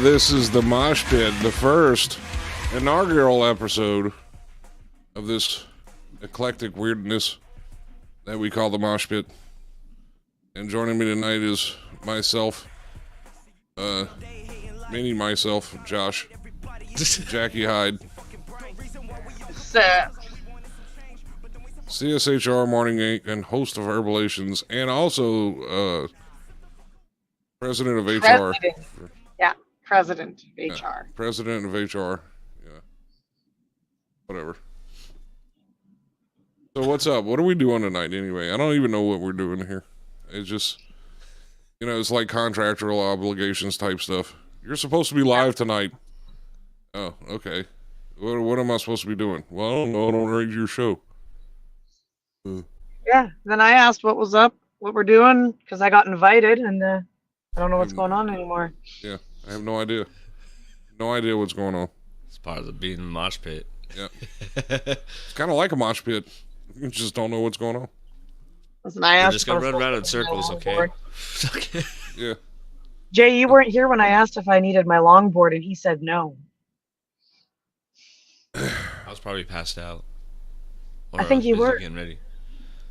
This is the Mosh Pit, the first inaugural episode of this eclectic weirdness that we call the Mosh Pit. And joining me tonight is myself, mini myself, Josh, Jackie Hyde, CSHR Morning Inc., and host of Herbalations, and also president of HR. President of HR. Yeah, president of HR. Yeah. Whatever. So what's up? What are we doing tonight anyway? I don't even know what we're doing here. It's just, it's like contractual obligations type stuff. You're supposed to be live tonight. Oh, okay. What am I supposed to be doing? Well, I don't know. I don't read your show. Yeah. Then I asked what was up, what we're doing, because I got invited, and I don't know what's going on anymore. Yeah. I have no idea. No idea what's going on. It's part of the being mosh pit. Yeah. It's kind of like a mosh pit. You just don't know what's going on. Listen, I asked. We're just gonna run around in circles, okay? Okay. Yeah. Jay, you weren't here when I asked if I needed my longboard, and he said no. I was probably passed out. I think you were getting ready.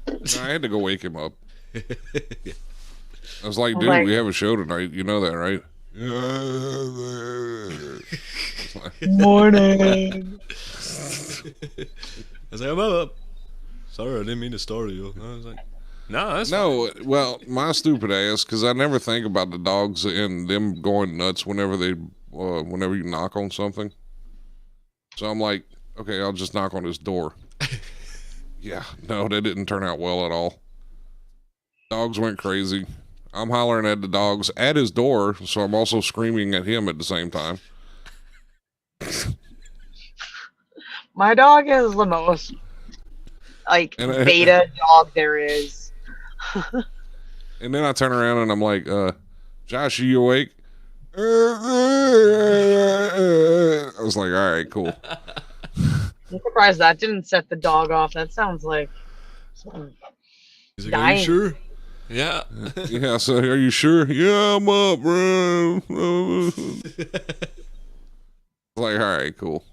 No, I had to go wake him up. I was like, dude, we have a show tonight. You know that, right? Morning. I was like, I'm up. Sorry, I didn't mean to startle you. I was like, no, that's fine. Well, my stupid ass, because I never think about the dogs and them going nuts whenever whenever you knock on something. So I'm like, okay, I'll just knock on his door. Yeah, no, that didn't turn out well at all. Dogs went crazy. I'm hollering at the dogs at his door, so I'm also screaming at him at the same time. My dog is the most beta dog there is. And then I turn around and I'm like, Josh, are you awake? I was like, all right, cool. I'm surprised that didn't set the dog off. That sounds like He's like, are you sure? Yeah. Yeah, so are you sure? Yeah, I'm up, bro. Like, all right, cool.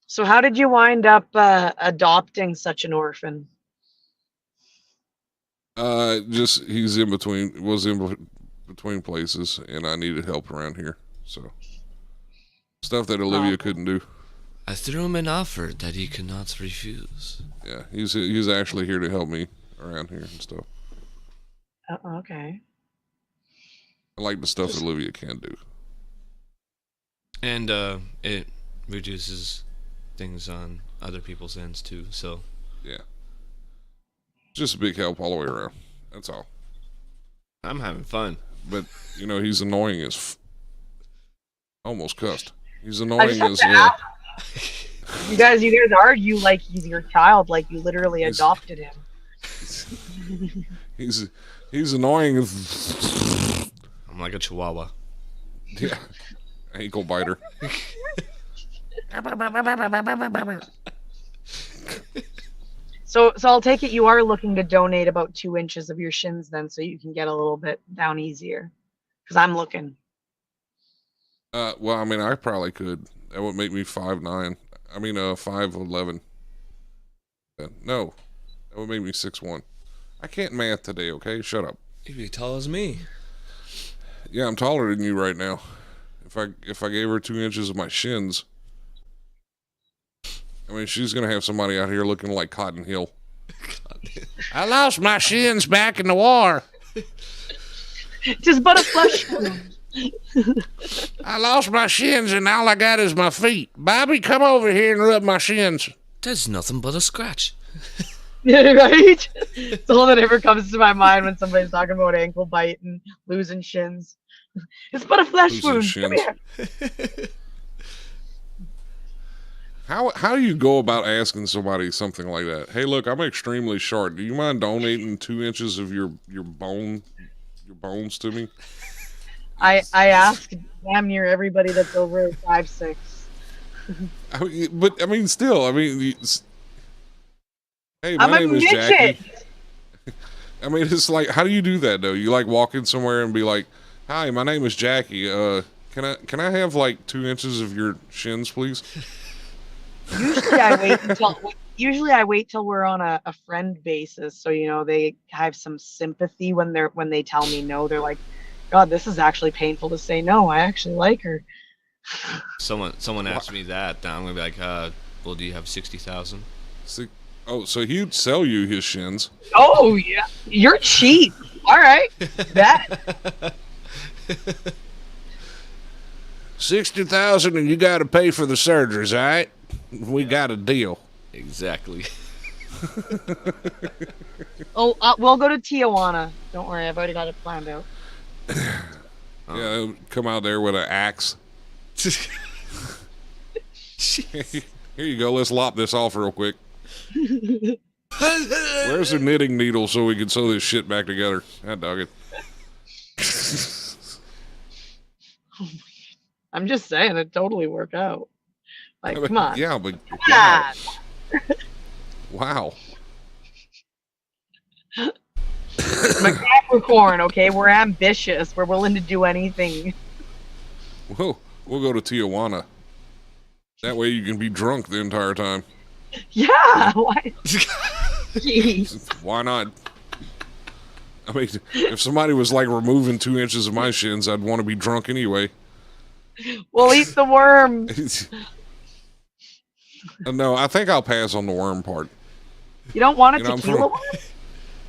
So how did you wind up adopting such an orphan? Just was in between places, and I needed help around here, so stuff that Olivia couldn't do. I threw him an offer that he could not refuse. Yeah, he's actually here to help me around here and stuff. Okay. I like the stuff that Olivia can do. And it reduces things on other people's ends too, so. Yeah. Just a big help all the way around. That's all. I'm having fun. But, he's annoying as almost cussed. He's annoying as You guys argue like he's your child, like you literally adopted him. He's annoying as I'm like a chihuahua. Yeah. Ankle biter. So I'll take it you are looking to donate about 2 inches of your shins then, so you can get a little bit down easier. Because I'm looking. Well, I mean, I probably could. That would make me 5'9". 5'11". No, that would make me 6'1". I can't math today. Okay, shut up. You'd be tall as me. Yeah, I'm taller than you right now. If I gave her 2 inches of my shins, she's gonna have somebody out here looking like Cotton Hill. I lost my shins back in the war. Just but a flesh wound. I lost my shins and all I got is my feet. Bobby, come over here and rub my shins. There's nothing but a scratch. Yeah, right? It's all that ever comes to my mind when somebody's talking about ankle bite and losing shins. It's but a flesh wound. Come here. How do you go about asking somebody something like that? Hey, look, I'm extremely short. Do you mind donating 2 inches of your bones to me? I ask damn near everybody that's over 5'6". Still, hey, my name is Jackie. I mean, it's like, how do you do that though? You like walk in somewhere and be like, "Hi, my name is Jackie. Can I have like 2 inches of your shins, please?" Usually I wait till we're on a friend basis, so they have some sympathy when they tell me no. They're like, God, this is actually painful to say no. I actually like her. Someone asked me that. I'm gonna be like, well, do you have 60,000? Oh, so he'd sell you his shins. Oh yeah, you're cheap. All right, that 60,000, and you got to pay for the surgeries. All right, we got a deal. Exactly. Oh, we'll go to Tijuana. Don't worry, I've already got it planned out. Yeah, come out there with an axe. Here you go. Let's lop this off real quick. Where's the knitting needle so we can sew this shit back together? I dug it. I'm just saying, it totally work out. Like, come on. Yeah, but Wow. Wow. I'm a Capricorn, okay? We're ambitious. We're willing to do anything. We'll go to Tijuana. That way you can be drunk the entire time. Yeah. Why? Jeez. Why not? I mean, if somebody was like removing 2 inches of my shins, I'd want to be drunk anyway. We'll eat the worm. No, I think I'll pass on the worm part. You don't want a tequila worm?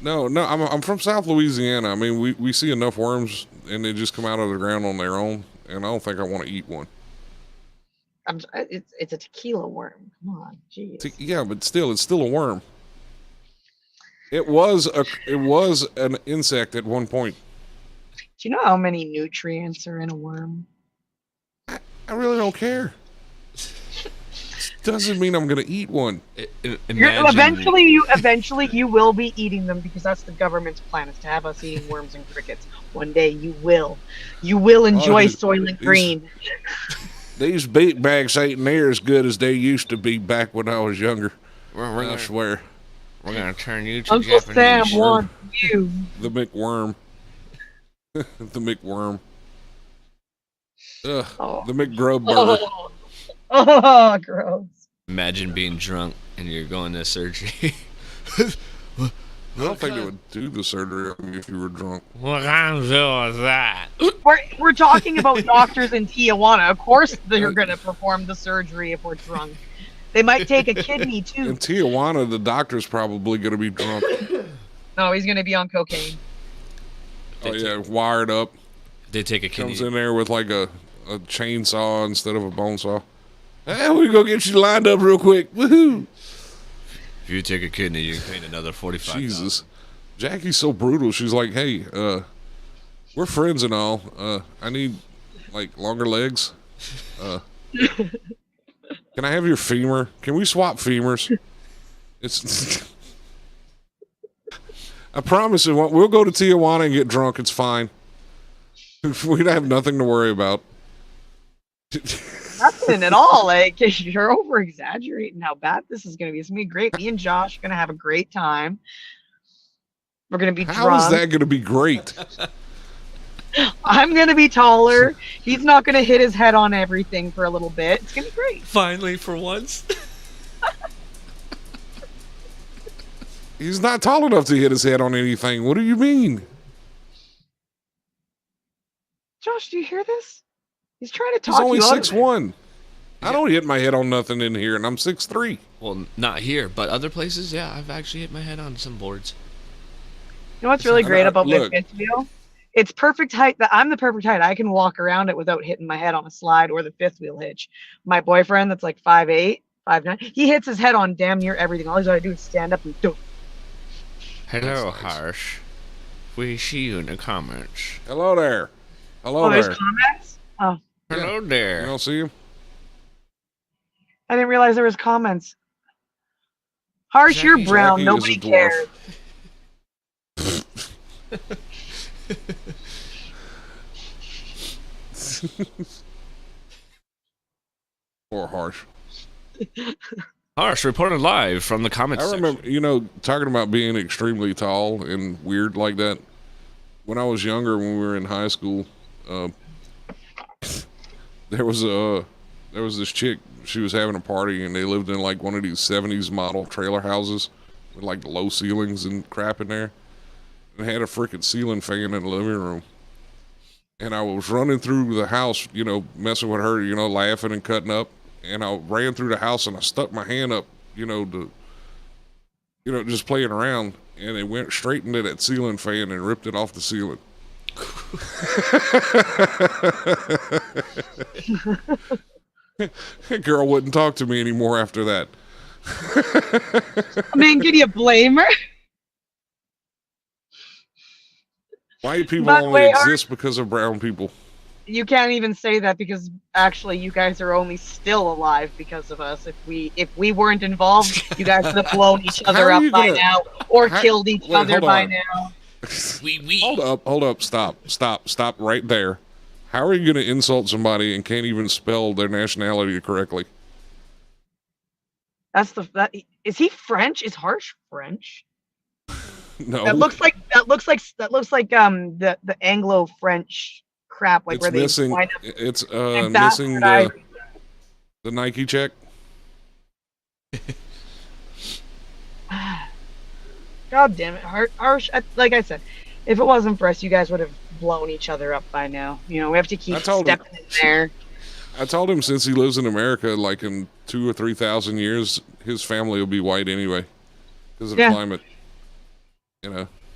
No, I'm from South Louisiana. I mean, we see enough worms, and they just come out of the ground on their own, and I don't think I want to eat one. It's a tequila worm. Come on, jeez. Yeah, but still, it's still a worm. It was an insect at one point. Do you know how many nutrients are in a worm? I really don't care. Doesn't mean I'm gonna eat one. Eventually you will be eating them, because that's the government's plan, is to have us eating worms and crickets. One day you will enjoy Soylent Green. These beet bags ain't near as good as they used to be back when I was younger. I swear. We're gonna turn you to Uncle Japanese. Sam wants you. The McWorm. The McWorm. Ugh. Oh. The McGrub burger. Oh, gross. Imagine being drunk and you're going to surgery. I don't think it would do the surgery on you if you were drunk. What kind of deal is that? We're talking about doctors in Tijuana. Of course they're going to perform the surgery if we're drunk. They might take a kidney, too. In Tijuana, the doctor's probably going to be drunk. No, he's going to be on cocaine. Oh, yeah, wired up. They take a kidney. Comes in there with like a chainsaw instead of a bone saw. Hey, we go get you lined up real quick. Woohoo! If you take a kidney, you can pay another $45. Jesus. Jackie's so brutal. She's like, hey, we're friends and all. I need, like, longer legs. Can I have your femur? Can we swap femurs? It's... I promise you, we'll go to Tijuana and get drunk. It's fine. We'd have nothing to worry about. Nothing at all. Like, you're over exaggerating how bad this is going to be. It's going to be great. Me and Josh are going to have a great time. We're going to be drunk. How is that going to be great? I'm going to be taller. He's not going to hit his head on everything for a little bit. It's going to be great. Finally, for once. He's not tall enough to hit his head on anything. What do you mean? Josh, do you hear this? He's trying to talk He's only you 6'1". I don't hit my head on nothing in here, and I'm 6'3". Well, not here, but other places, yeah, I've actually hit my head on some boards. You know what's really great about my fifth wheel? It's perfect height. I'm the perfect height. I can walk around it without hitting my head on a slide or the fifth wheel hitch. My boyfriend, that's like 5'8", 5'9", he hits his head on damn near everything. All he's got to do is stand up and do it. Hello, Harsh. We see you in the comments. Hello there. Hello there. There's comments? Oh. Hello there. You don't see him? I didn't realize there was comments. Harsh, you're brown. Jackie Nobody cares. Or Harsh. Harsh reported live from the comments I remember, section. talking about being extremely tall and weird like that. When I was younger, when we were in high school, uh, there was this chick. She was having a party, and they lived in like one of these '70s model trailer houses with like low ceilings and crap in there, and had a freaking ceiling fan in the living room. And I was running through the house, messing with her, laughing and cutting up. And I ran through the house and I stuck my hand up, just playing around, and it went straight into that ceiling fan and ripped it off the ceiling. That girl wouldn't talk to me anymore after that. I mean, can you blame her? White people only exist because of brown people. You can't even say that, because actually you guys are only still alive because of us. If we weren't involved, you guys would have blown each other up by now, or killed each other by now. Hold up, stop right there. How are you going to insult somebody and can't even spell their nationality correctly? Is he French? Is Harsh French? No. That looks like the Anglo-French crap, like it's where missing, they it's missing the Nike check. God damn it, Harsh. Like I said, if it wasn't for us, you guys would have blown each other up by now. We have to keep stepping in there. I told him since he lives in America, like in 2,000 or 3,000 years, his family will be white anyway because of the climate.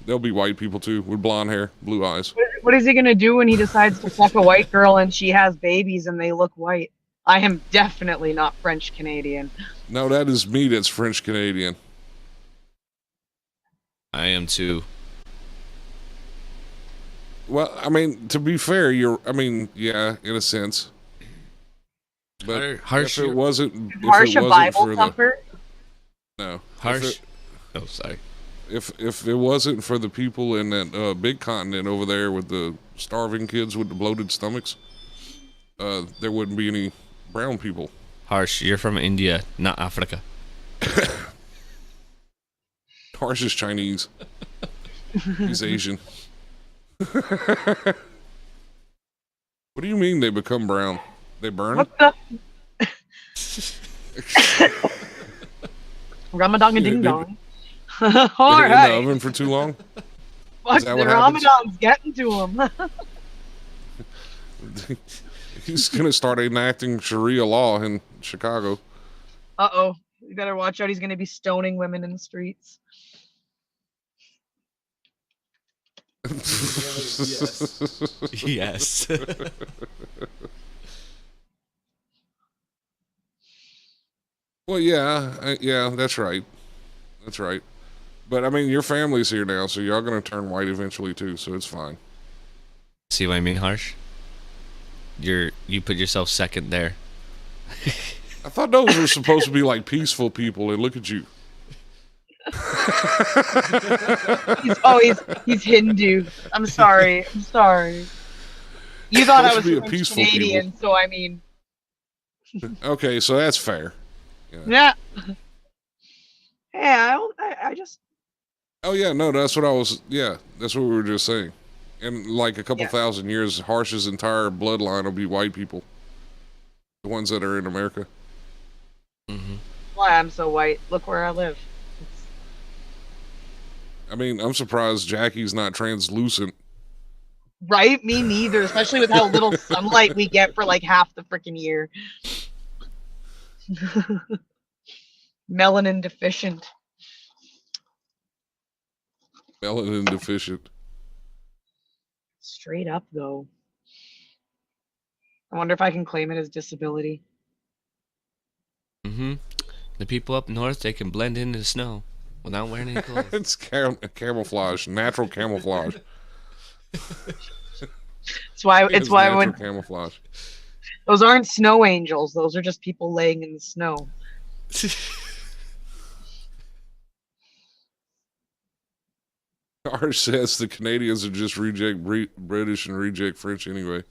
They'll be white people too, with blonde hair, blue eyes. What is he gonna do when he decides to fuck a white girl and she has babies and they look white? I am definitely not French Canadian. No, that is me that's French Canadian. I am too. Well, I mean, to be fair, yeah, in a sense. But Harsh, if it wasn't a Bible thumper? No. Harsh. Sorry. If it wasn't for the people in that big continent over there with the starving kids with the bloated stomachs, there wouldn't be any brown people. Harsh, you're from India, not Africa. Harsh is Chinese. He's Asian. What do you mean they become brown? They burn? What the? Ramadanga ding dong. All right. In the oven for too long? Fuck, the Ramadan's getting to him. He's gonna start enacting Sharia law in Chicago. Uh-oh. You better watch out. He's gonna be stoning women in the streets. Yes. Well, yeah, that's right. That's right. But I mean, your family's here now, so y'all gonna turn white eventually too, so it's fine. See what I mean, Harsh? You put yourself second there. I thought those were supposed to be like peaceful people, and look at you. He's Hindu. I'm sorry. You thought I was French Canadian, people. So I mean. Okay, so that's fair. Yeah. Yeah, I just. Oh yeah, no, that's what we were just saying. In like a couple thousand years, Harsh's entire bloodline will be white people. The ones that are in America. Mm-hmm. Why I'm so white? Look where I live. I mean, I'm surprised Jackie's not translucent. Right? Me neither, especially with how little sunlight we get for like half the freaking year. Melanin deficient. Melanin deficient. Straight up, though. I wonder if I can claim it as disability. Mm-hmm. The people up north, they can blend into the snow without wearing any clothes. It's camouflage, natural camouflage. It's why when camouflage. Those aren't snow angels. Those are just people laying in the snow. Harsh says the Canadians are just reject British and reject French anyway.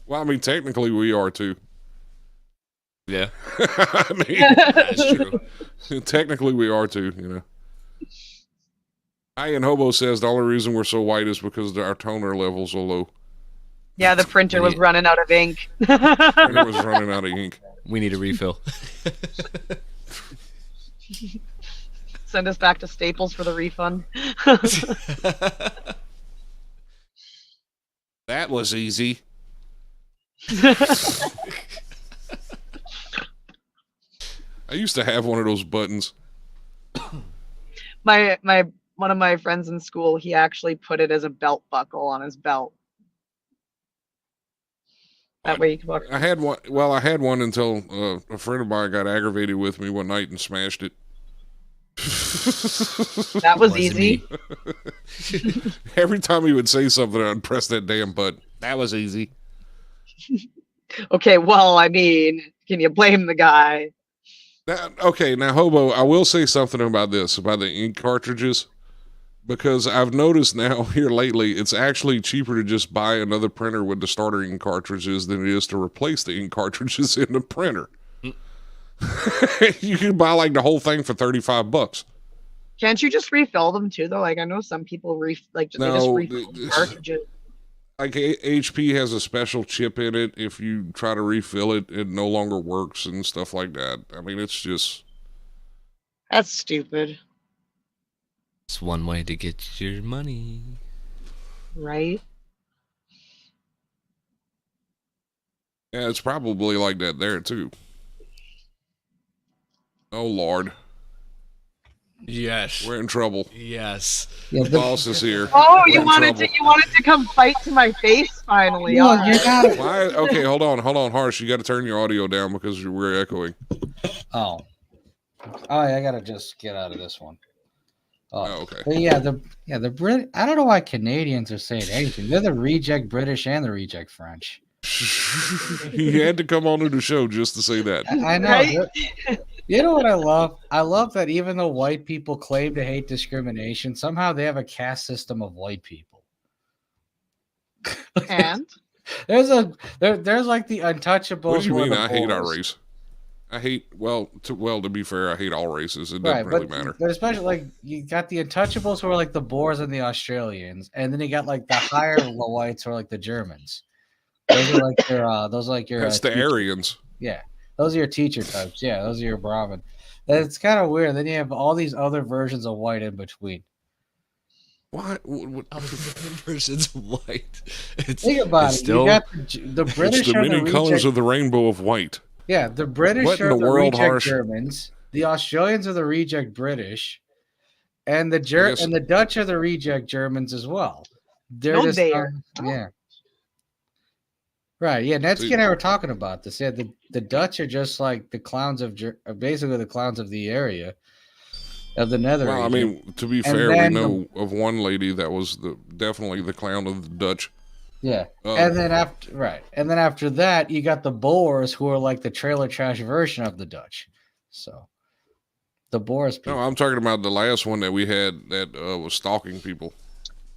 Well, I mean, technically we are too. Yeah, I mean, that's true. technically we are too, you know. Ian Hobo says the only reason we're so white is because our toner levels are low. Yeah, the printer was running out of ink. Printer was running out of ink. We need a refill. Send us back to Staples for the refund. That was easy. I used to have one of those buttons. One of my friends in school, he actually put it as a belt buckle on his belt. That way you can walk. I had one. Well, I had one until a friend of mine got aggravated with me one night and smashed it. That was easy. Every time he would say something, I'd press that damn button. That was easy. Okay, well, I mean, can you blame the guy? Now, Hobo, I will say something about this, about the ink cartridges, because I've noticed now here lately, it's actually cheaper to just buy another printer with the starter ink cartridges than it is to replace the ink cartridges in the printer. You can buy like the whole thing for $35. Can't you just refill them too, though? Like I know some people they just refill the cartridges. Like HP has a special chip in it. If you try to refill it, it no longer works and stuff like that. I mean, it's just... That's stupid. It's one way to get your money. Right? Yeah, it's probably like that there, too. Oh, Lord. Yes. We're in trouble. Yes. The boss is here. Oh, you wanted to come fight to my face finally. No, you got it. Why? Okay, hold on, Harsh. You got to turn your audio down because we're echoing. Oh, I gotta just get out of this one. Okay. But yeah, the Brit. I don't know why Canadians are saying anything. They're the reject British and the reject French. He had to come onto the show just to say that. I know. Right? You know what I love? I love that even though white people claim to hate discrimination, somehow they have a caste system of white people. And there's like the untouchables. What do you mean? I hate our race. I hate to be fair, I hate all races. It doesn't really matter. But especially like you got the untouchables who are like the Boers and the Australians, and then you got like the higher whites who are like the Germans. Those are like your That's the Aryans. Yeah. Those are your teacher types. Yeah, those are your Brahmin. It's kind of weird. Then you have all these other versions of white in between. What other versions of white? Think about it. You got the British. It's the many colors of the rainbow of white. Yeah, the British are the reject Germans. The Australians are the reject British, and the and the Dutch are the reject Germans as well. They are. Yeah. Right, yeah, Netsky and I were talking about this. Yeah, the Dutch are just like the clowns basically the clowns of the area, of the Nether. Well, region. I mean, to be fair, we know of one lady that was definitely the clown of the Dutch. Yeah, and then after that, you got the Boers who are like the trailer trash version of the Dutch. So, the Boers. No, I'm talking about the last one that we had that was stalking people.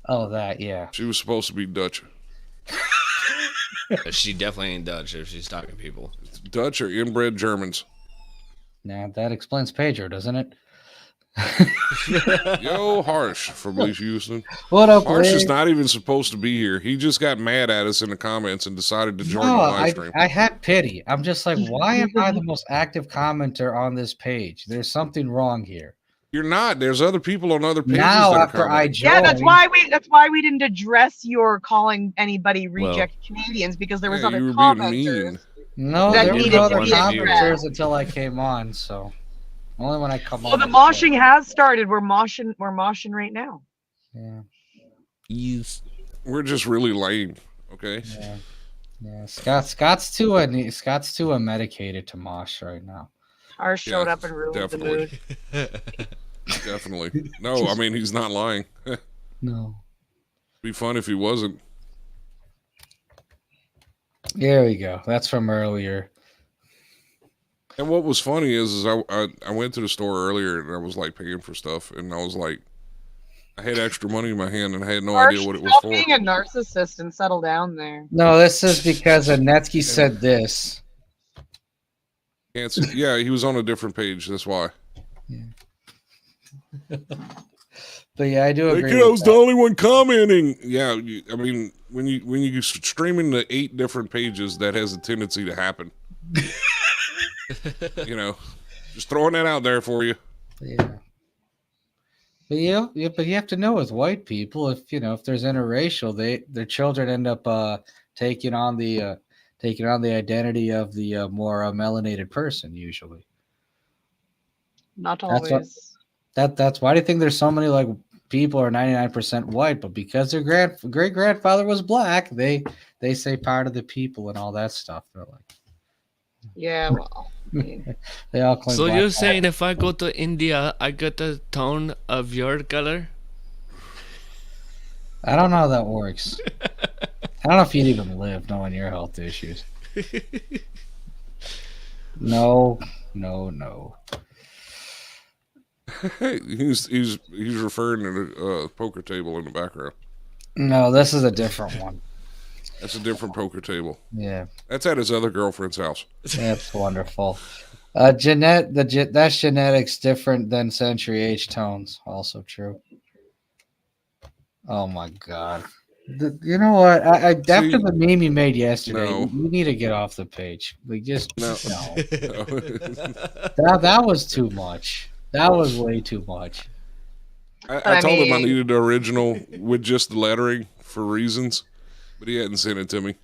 Oh, that yeah. She was supposed to be Dutch. She definitely ain't Dutch if she's talking people. It's Dutch or inbred Germans. Now that explains Pedro, doesn't it? Yo, Harsh from Leash Houston. What up, Harsh Lee? is not even supposed to be here. He just got mad at us in the comments and decided to join the live stream. I had pity. I'm just like, why am I the most active commenter on this page? There's something wrong here. You're not. There's other people on other pages. Now after I joined, yeah, that's why we didn't address your calling anybody reject Canadians because there was other commenters. No, there were other commenters until I came on. So only when I come on. Well, the moshing has started. We're moshing right now. Yeah. We're just really lame. Okay. Yeah. Scott's too medicated to mosh right now. Ours showed up and ruined the mood. Definitely. No, I mean, he's not lying. No. Be fun if he wasn't. There we go. That's from earlier. And what was funny is I went to the store earlier and I was like paying for stuff and I was like, I had extra money in my hand and I had no idea what it was for. Being a narcissist and settle down there. No, this is because Anetsky said this. Can't see. Yeah, he was on a different page. That's why. Yeah. But yeah, I do agree. I was the only one commenting. Yeah, I mean, when you streaming to 8 different pages, that has a tendency to happen. Just throwing that out there for you. Yeah. But but you have to know with white people, if there's interracial, their children end up taking on the identity of the more melanated person usually. Not always. That's why do you think there's so many like people are 99% white, but because their great grandfather was black, they say part of the people and all that stuff. They're like, yeah, well, they all claim. So you're saying if I go to India, I get the tone of your color? I don't know how that works. I don't know if you'd even live knowing your health issues. No. He's referring to a poker table in the background. No, this is a different one. That's a different poker table. Yeah, that's at his other girlfriend's house. That's wonderful. That's genetics different than century age tones. Also true. Oh my god! You know what? After the meme you made yesterday, you need to get off the page. We just no. That was too much. That was way too much. I told him I needed the original with just the lettering for reasons, but he hadn't sent it to me.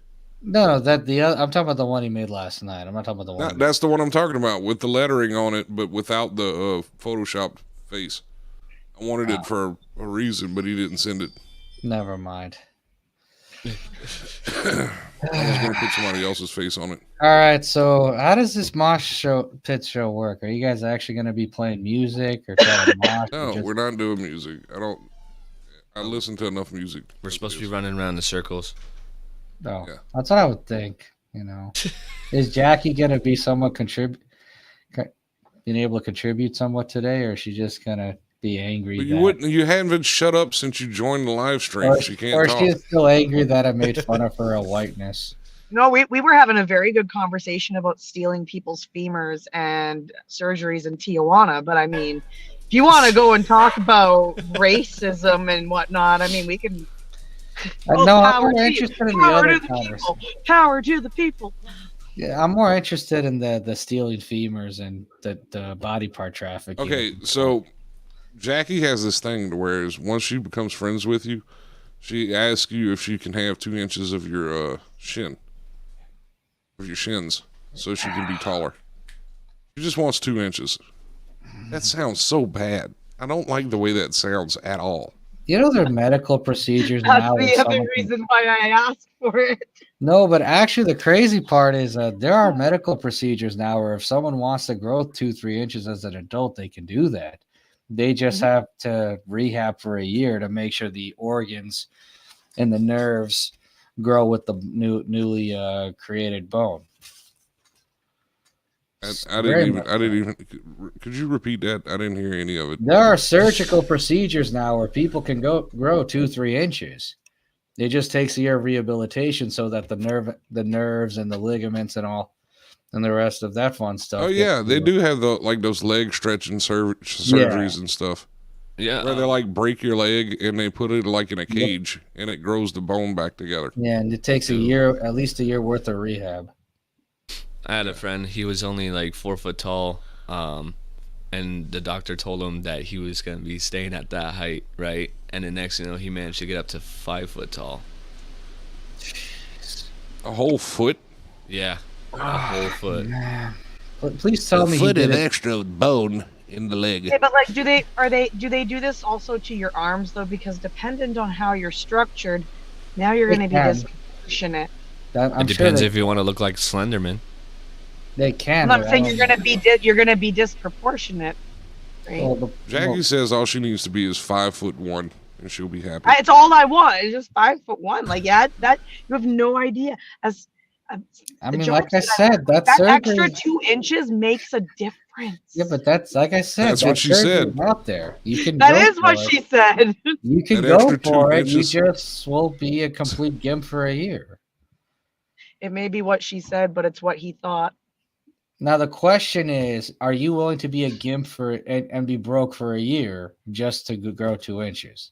No, I'm talking about the one he made last night. I'm not talking about the one. That's the one I'm talking about with the lettering on it, but without the photoshopped face. I wanted it for a reason, but he didn't send it. Never mind. I was going to put somebody else's face on it. All right, so how does this Mosh pit show work? Are you guys actually going to be playing music or trying to mosh? No, we're not doing music. I listen to enough music. We're supposed to be running around in circles. Oh, yeah. That's what I would think. Is Jackie going to be somewhat being able to contribute somewhat today, or is she just going to be angry? But you haven't been shut up since you joined the live stream. She can't talk. She's still angry that I made fun of her whiteness. No, we were having a very good conversation about stealing people's femurs and surgeries in Tijuana. But I mean, if you want to go and talk about racism and whatnot, I mean, we can. No, I'm more interested in the other conversation. Power to the people. Yeah, I'm more interested in the stealing femurs and the body part trafficking. Okay, so Jackie has this thing to where once she becomes friends with you, she asks you if she can have 2 inches of your shins, so she can be taller. She just wants 2 inches. That sounds so bad. I don't like the way that sounds at all. There are medical procedures now. That's the other reason why I asked for it. No, but actually the crazy part is there are medical procedures now where if someone wants to grow 2-3 inches as an adult, they can do that. They just have to rehab for a year to make sure the organs and the nerves grow with the newly created bone. I didn't even. Could you repeat that? I didn't hear any of it. There are surgical procedures now where people can grow 2-3 inches. It just takes a year of rehabilitation so that the nerves and the ligaments and all and the rest of that fun stuff. Oh yeah, they do have those leg stretching surgeries and stuff. Yeah, where they break your leg and they put it in a cage and it grows the bone back together. Yeah, and it takes at least a year worth of rehab. I had a friend, he was only 4 foot tall, and the doctor told him that he was going to be staying at that height, right? And the next he managed to get up to 5 foot tall. Jeez. A whole foot? Yeah, a whole foot. Man. Please tell me a foot and extra bone in the leg. Yeah, but do they do this also to your arms though? Because dependent on how you're structured, now you're going to be disproportionate. It depends if you want to look like Slenderman. They can. I'm not saying you're gonna be disproportionate. Right? Well, Jackie says all she needs to be is 5'1", and she'll be happy. It's all I want. It's just 5'1". That you have no idea. Like I said, that extra 2 inches makes a difference. Yeah, but that's like I said. That's what she said. Out there, you can. That is what she said. You can go for it. You just will be a complete gimp for a year. It may be what she said, but it's what he thought. Now the question is, are you willing to be a gimp for and be broke for a year just to grow 2 inches?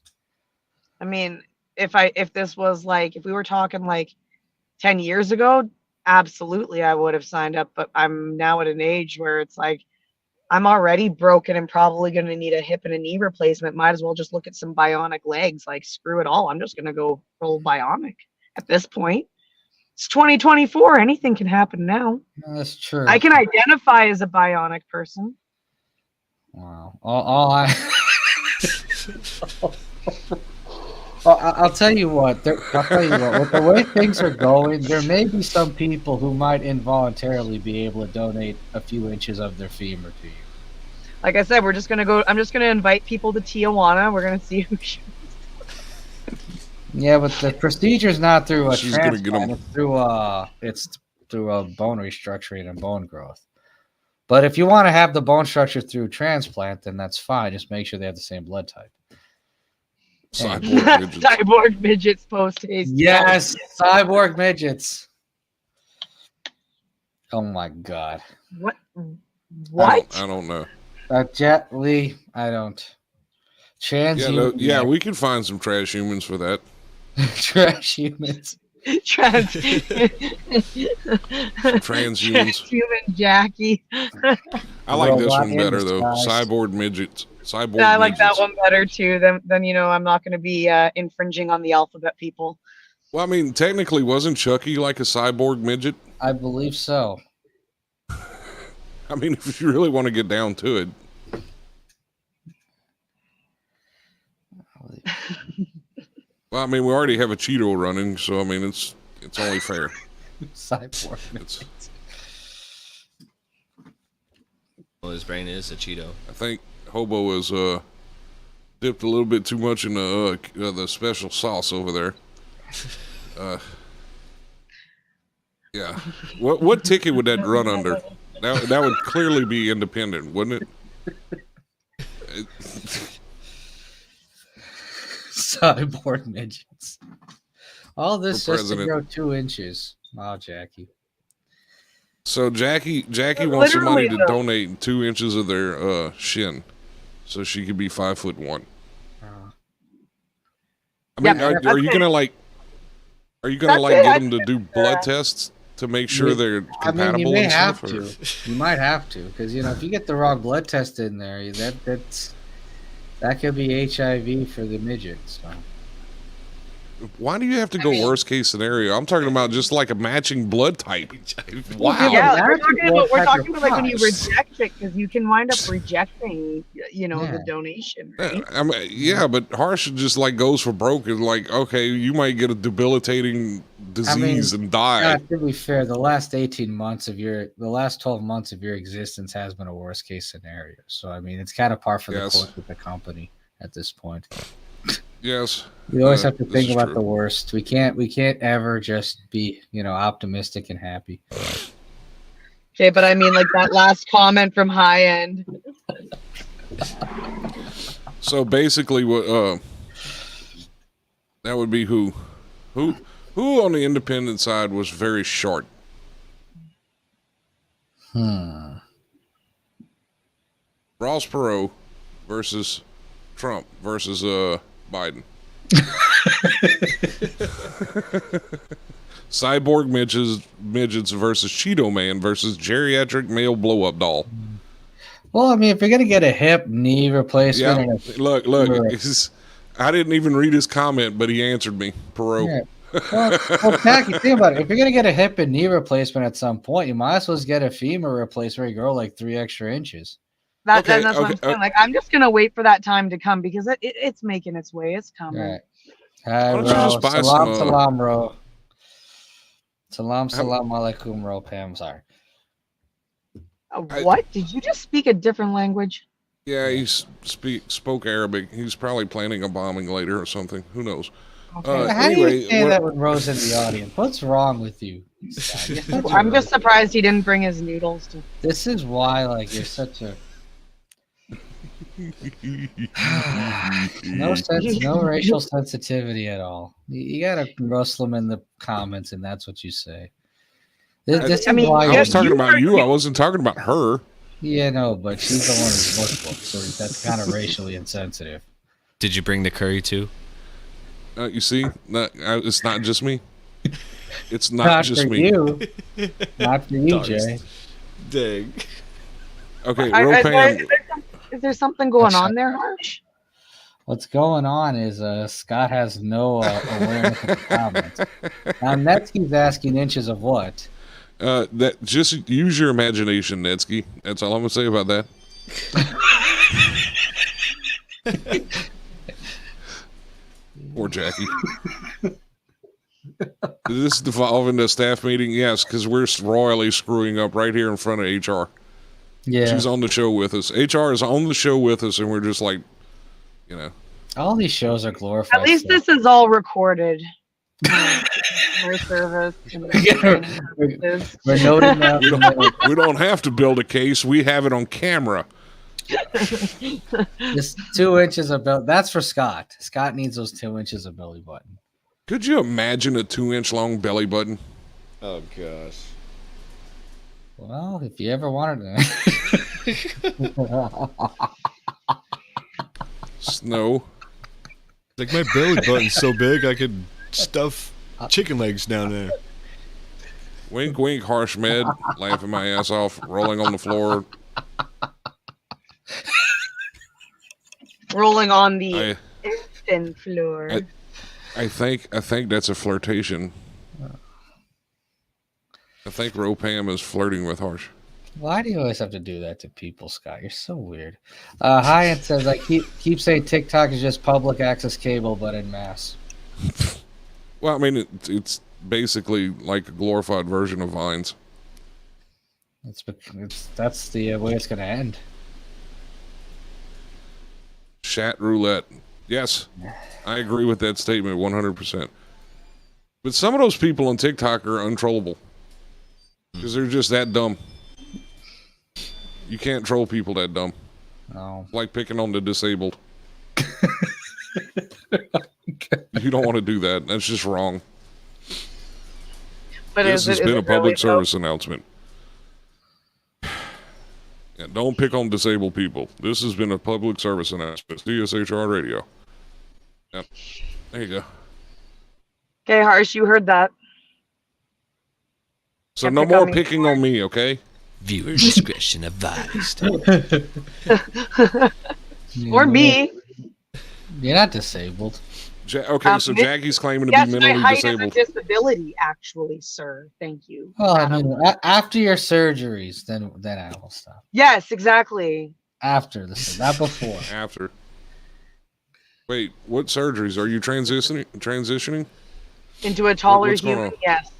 I mean, if this was like, if we were talking like 10 years ago, absolutely I would have signed up. But I'm now at an age where it's like, I'm already broken and probably going to need a hip and a knee replacement. Might as well just look at some bionic legs. Like, screw it all. I'm just going to go full bionic at this point. It's 2024. Anything can happen now. That's true. I can identify as a bionic person. Wow. I'll tell you what. I'll tell you what. With the way things are going, there may be some people who might involuntarily be able to donate a few inches of their femur to you. Like I said, we're just gonna go. I'm just gonna invite people to Tijuana. We're gonna see who. Yeah, but the procedure's not through a She's gonna get transplant. It's through a bone restructuring and bone growth. But if you want to have the bone structure through transplant, then that's fine. Just make sure they have the same blood type. Cyborg midgets. Cyborg midgets post haste. Yes, cyborg midgets. Oh my god. What? What? I don't know. Jet Li, I don't. Yeah, we can find some trash humans for that. Trash humans. Transhumans. Human Jackie. I like this one better though. Cyborg midgets. Cyborg. I like midgets. that one better too. Then I'm not going to be infringing on the alphabet people. Well, I mean, technically, wasn't Chucky like a cyborg midget? I believe so. I mean, if you really want to get down to it. Well, I mean, we already have a Cheeto running, so I mean, it's only fair. Cyborg midgets. Well, his brain is a Cheeto. I think Hobo is dipped a little bit too much in the special sauce over there. Yeah. What ticket would that run under? That would clearly be independent, wouldn't it? Cyborg midgets. All this For just to president. grow 2 inches. Wow, Jackie. So Jackie wants somebody to though. donate 2 inches of their shin, so she could be 5'1". I mean, are you gonna like? Are you gonna like get them to do blood tests to make sure they're compatible? I mean, you may and have stuff, to. You might have to, because if you get the wrong blood test in there, that could be HIV for the midget. So. Why do you have to go worst case scenario? I'm talking about just like a matching blood type. Wow. Yeah, we're talking about like when you reject it, because you can wind up rejecting, the donation, right? I mean, yeah, but Harsh just like goes for broke and like, okay, you might get a debilitating disease and die. To be fair, the last 12 months of your existence has been a worst case scenario. So I mean, it's kind of par for the course with the company at this point. Yes. We always have to think about the worst. We can't ever just be, optimistic and happy. Okay, but I mean, like that last comment from High End. So basically, what that would be who on the independent side was very short. Ross Perot versus Trump versus Biden. Cyborg midgets versus Cheeto Man versus geriatric male blow up doll. Well, I mean, if you're gonna get a hip, knee replacement, look, I didn't even read his comment, but he answered me. Perot. Yeah. Well, Jackie, think about it. If you're gonna get a hip and knee replacement at some point, you might as well just get a femur replacement where you grow like 3 extra inches. That's what I'm saying. Like, I'm just gonna wait for that time to come, because it's making its way. It's coming. Right. Why don't you just buy Salam, bro. Salam alaikum, bro. Pam, sorry. What? Did you just speak a different language? Yeah, he spoke Arabic. He's probably planning a bombing later or something. Who knows? Okay. How do you say that when Rose in the audience? What's wrong with you? I'm just surprised he didn't bring his noodles. This is why, like, you're such a no racial sensitivity at all. You got a Muslim in the comments, and that's what you say. This I is mean, why I was yeah, talking you about are- you. I wasn't talking about her. Yeah, no, but she's the one who's Muslim, so that's kind of racially insensitive. Did you bring the curry too? You see, it's not just me. It's not just for me. you. Not for you, Dogs. Jay. Dang. Okay, I- Ropam. is there something going on there, Harsh? What's going on is Scott has no awareness of the comments. Now, Netsky's asking inches of what? That just use your imagination, Netsky. That's all I'm gonna say about that. Poor Jackie. Did this devolve into a staff meeting? Yes, because we're royally screwing up right here in front of HR. Yeah. She's on the show with us. HR is on the show with us, and we're just like, you know. All these shows are glorified. At least this is all recorded. For service. And We're noting that. We don't have to build a case. We have it on camera. This 2 inches of belly. That's for Scott. Scott needs those 2 inches of belly button. Could you imagine a 2-inch long belly button? Oh gosh. Well, if you ever wanted to. Snow. Like my belly button's so big I could stuff chicken legs down there. Wink, wink, harsh med. Laughing my ass off, rolling on the floor. rolling on the thin floor. I think that's a flirtation. I think Ropam is flirting with Harsh. Why do you always have to do that to people, Scott? You're so weird. Hyatt says, I keep saying TikTok is just public access cable, but in mass. Well, I mean, it's basically like a glorified version of Vines. That's the way it's going to end. Chat roulette. Yes, I agree with that statement 100%. But some of those people on TikTok are untrollable because they're just that dumb. You can't troll people that dumb. No. Like picking on the disabled. You don't want to do that. That's just wrong. But This has been a public really service announcement. Yeah, don't pick on disabled people. This has been a public service announcement. CSHR Radio. Yep. There you go. Okay, Harsh, you heard that. So Can't no pick on more me. picking on me, okay? Viewer discretion advised. Or me. You're not disabled. Okay, so Jackie's claiming to Yes, be my mentally height disabled. is a disability, actually, sir. Thank you. Well, I mean, after your surgeries, then I will stop. Yes, exactly. After this, not before. After. Wait, what surgeries? Are you transitioning? Into a taller What's going human, on? yes.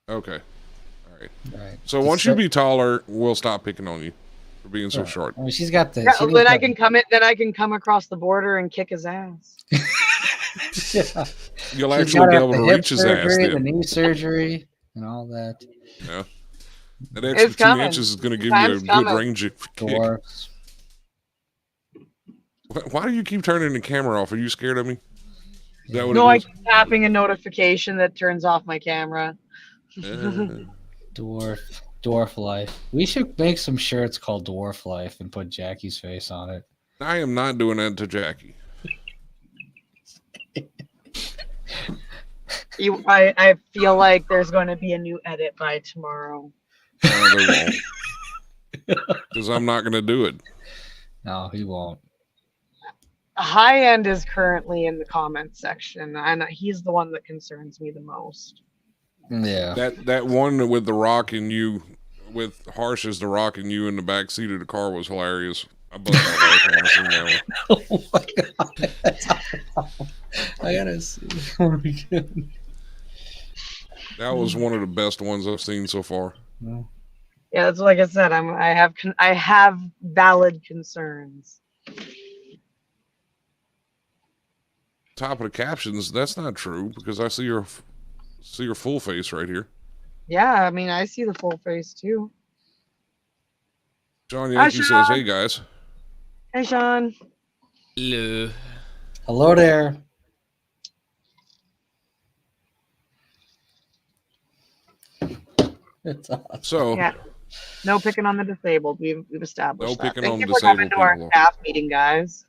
Okay. All right. Right. So once you be taller, we'll stop picking on you for being so short. I mean, she's got the. Yeah, she then got I can come in. Then I can come across the border and kick his ass. Yeah. You'll She's actually gotta be have able the to hip reach his ass surgery, the then. knee surgery, and all that. Yeah. That extra It's 2 coming. inches is going to give you Time's a coming. good range of kick. Dwarfs. Why do you keep turning the camera off? Are you scared of me? Is that what No, I it keep tapping a notification that turns off my camera. is? Dwarf life. We should make some shirts called Dwarf Life and put Jackie's face on it. I am not doing that to Jackie. I feel like there's going to be a new edit by tomorrow. No, they won't. Because I'm not going to do it. No, he won't. High End is currently in the comments section, and he's the one that concerns me the most. Yeah. That one with the Rock and you, with Harsh as the Rock and you in the back seat of the car was hilarious. I bust out laughing when I seen that one. Oh my god. I gotta see. That was one of the best ones I've seen so far. No. Yeah, that's like I said. I have valid concerns. Top of the captions, that's not true because I see your full face right here. Yeah, I mean, I see the full face too. John Hi, Yankee Sean. says, "Hey guys." Hey, Sean. Hello. Hello there. It's awesome. So Yeah. No picking on the disabled. We've established No that. picking Thank on you for coming disabled to our people. staff meeting, guys.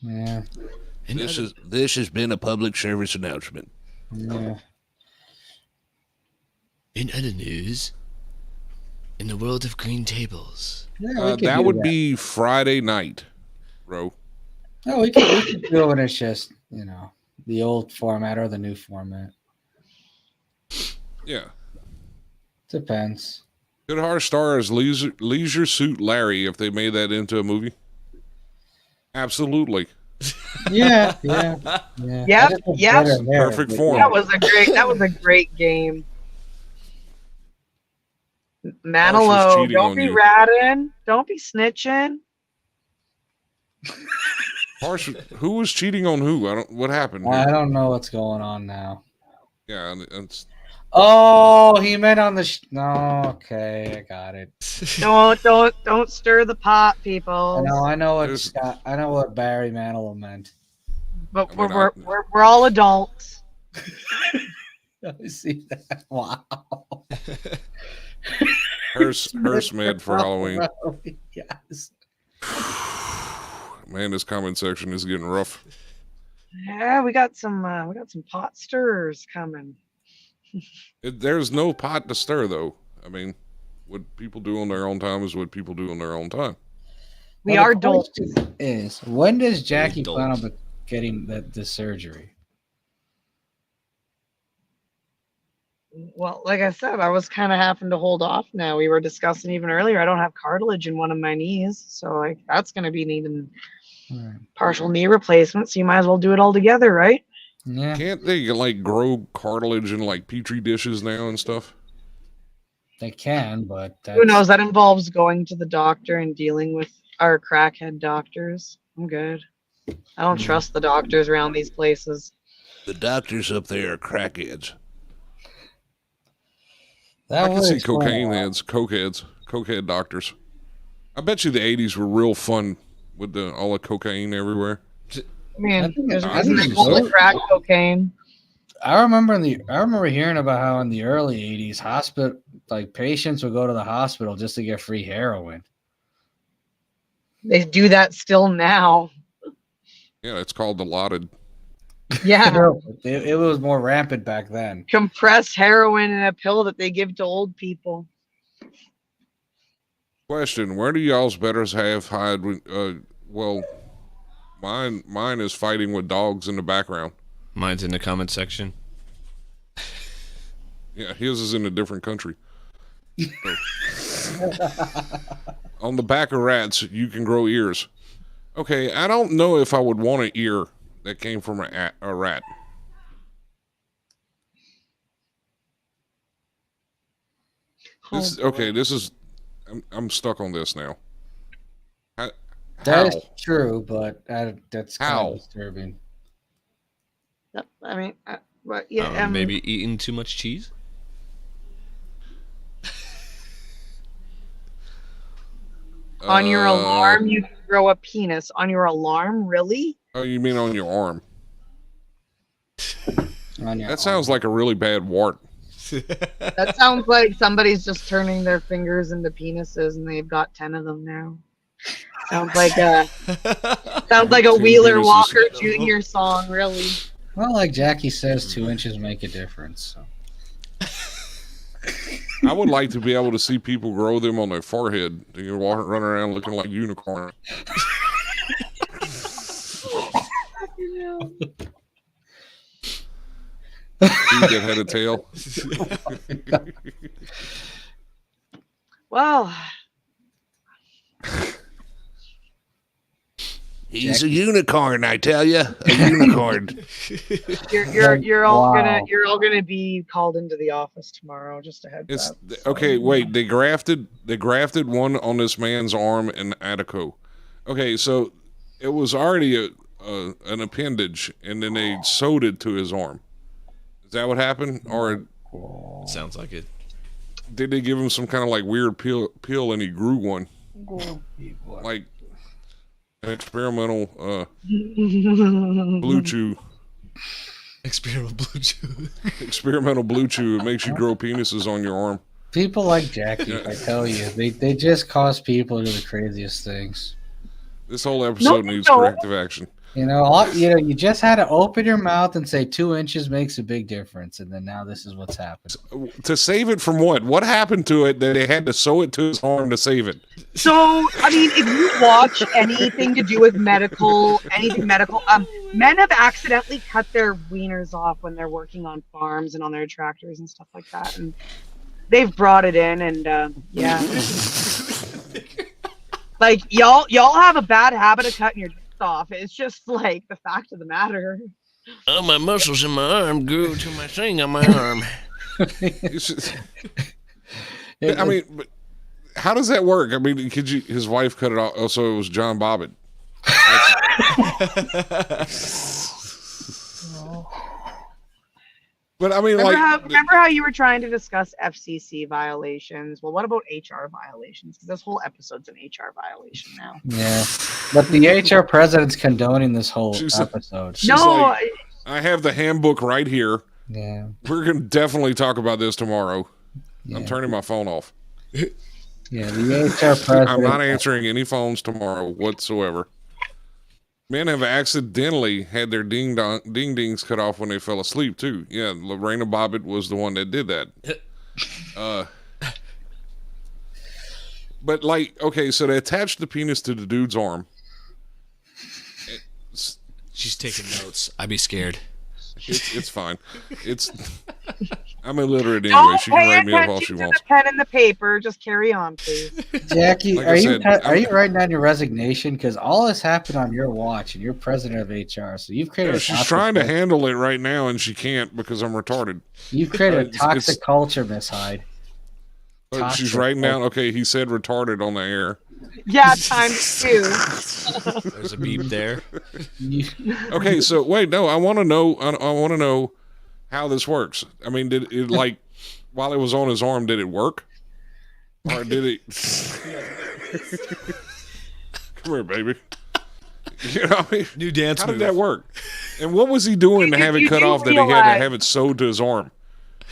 Yeah. this has been a public service announcement. Yeah. In other news, in the world of green tables. Yeah, we could That do would be Friday night, bro. No, we could do it when it's just, the old format or the new format. Yeah. Depends. Could our star as Leisure Suit Larry if they made that into a movie? Absolutely. Yeah. Yep, Perfect form. That was a great game. Manilow, don't be ratting. Don't be snitching. Who was cheating on who? What happened here? I don't know what's going on now. Yeah, it's Oh, he meant on the. No, okay, I got it. Don't stir the pot, people. I know what Barry Manilow meant. But we're all adults. I see that. Wow. Hearst Med for Halloween. Yes. Man, this comment section is getting rough. Yeah, we got some pot stirrers coming. There's no pot to stir, though. I mean, what people do on their own time is what people do on their own time. We are adults. When does Jackie plan on getting the surgery? Well, like I said, I was kind of having to hold off now. We were discussing even earlier, I don't have cartilage in one of my knees. So that's going to be needing partial knee replacement. So you might as well do it all together, right? Yeah. Can't they grow cartilage in petri dishes now and stuff? They can, but who knows? That involves going to the doctor and dealing with our crackhead doctors. I'm good. I don't trust the doctors around these places. The doctors up there are crackheads. I can see cokehead doctors. I bet you the 80s were real fun with all the cocaine everywhere. I mean, isn't it mostly crack cocaine? I remember hearing about how in the early 80s, patients would go to the hospital just to get free heroin. They do that still now. Yeah, it's called Dilaudid. Yeah. It was more rampant back then. Compressed heroin in a pill that they give to old people. Question, where do y'all's betters hide when, mine is fighting with dogs in the background. Mine's in the comment section. Yeah, his is in a different country. On the back of rats, you can grow ears. Okay, I don't know if I would want an ear that came from a rat. I'm stuck on this now. That is true, but that's kind of disturbing. I mean, but yeah, maybe eating too much cheese. On your alarm, you can grow a penis. On your alarm, really? Oh, you mean on your arm? That sounds like a really bad wart. That sounds like somebody's just turning their fingers into penises, and they've got 10 of them now. Sounds like a Wheeler Walker Jr. song, really. Well, like Jackie says, 2 inches make a difference. So. I would like to be able to see people grow them on their forehead. You can run around looking like unicorn. That had a tail. Well, he's a unicorn, I tell you, a unicorn. You're all gonna be called into the office tomorrow. Just a heads up. Okay, wait. They grafted one on this man's arm in Attico. Okay, so it was already an appendage, and then they sewed it to his arm. Is that what happened, or sounds like it? Did they give him some kind of weird pill and he grew one, like an experimental blue chew? Experimental blue chew. Experimental blue chew. It makes you grow penises on your arm. People like Jackie, I tell you, they just cause people to do the craziest things. This whole episode needs corrective action. You just had to open your mouth and say 2 inches makes a big difference, and then now this is what's happened. To save it from what? What happened to it that they had to sew it to his arm to save it? So, I mean, if you watch anything to do with anything medical, men have accidentally cut their wieners off when they're working on farms and on their tractors and stuff like that, and they've brought it in, and yeah. Like, y'all have a bad habit of cutting your dicks off. It's just like the fact of the matter. Oh, my muscles in my arm grew to my thing on my arm. I mean, but how does that work? I mean, his wife cut it off. Oh, so it was John Bobbitt. But I mean, remember how you were trying to discuss FCC violations? Well, what about HR violations? Because this whole episode's an HR violation now. Yeah, but the HR president's condoning this whole episode. No, I have the handbook right here. Yeah, we're gonna definitely talk about this tomorrow. Yeah. I'm turning my phone off. Yeah, the HR president. I'm not answering any phones tomorrow whatsoever. Men have accidentally had their ding-dings cut off when they fell asleep, too. Yeah, Lorena Bobbitt was the one that did that. But, like, okay, so they attached the penis to the dude's arm. She's taking notes. I'd be scared. It's fine. I'm illiterate anyway. She can write me up all she wants. The pen and the paper. Just carry on, please. Jackie, like are you writing down your resignation? Because all this happened on your watch, and you're president of HR, so you've created. She's trying to handle it right now, and she can't because I'm retarded. You've created a toxic culture, Miss Hyde. She's writing down. Okay, he said retarded on the air. Yeah, ×2. There's a beep there. Okay, so wait, no, I want to know. I want to know how this works. I mean, did it like while it was on his arm? Did it work, or did it? Come here, baby. You know, I mean, new dance. How did that work? And what was he doing to have it cut off that he had to have it sewed to his arm?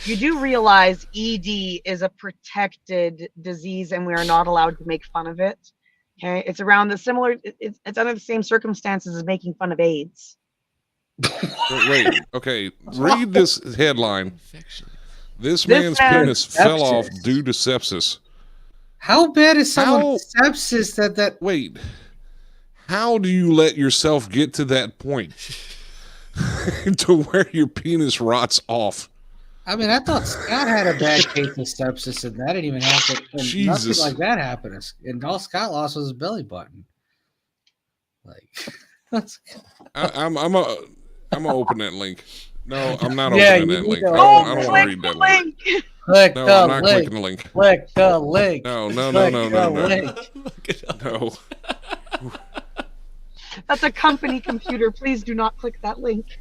You do realize ED is a protected disease, and we are not allowed to make fun of it. Okay, it's around the similar. It's under the same circumstances as making fun of AIDS. Wait. Okay, read this headline. This man's penis fell off due to sepsis. How bad is someone's sepsis that? Wait. How do you let yourself get to that point to where your penis rots off? I mean, I thought Scott had a bad case of sepsis, and that didn't even happen. And Jesus. Nothing like that happened. And all Scott lost was his belly button. Like, I'm gonna open that link. No, I'm not opening that link. I don't want to read that link. Click no, the I'm not link. clicking the link. Click the link. No. No. That's a company computer. Please do not click that link.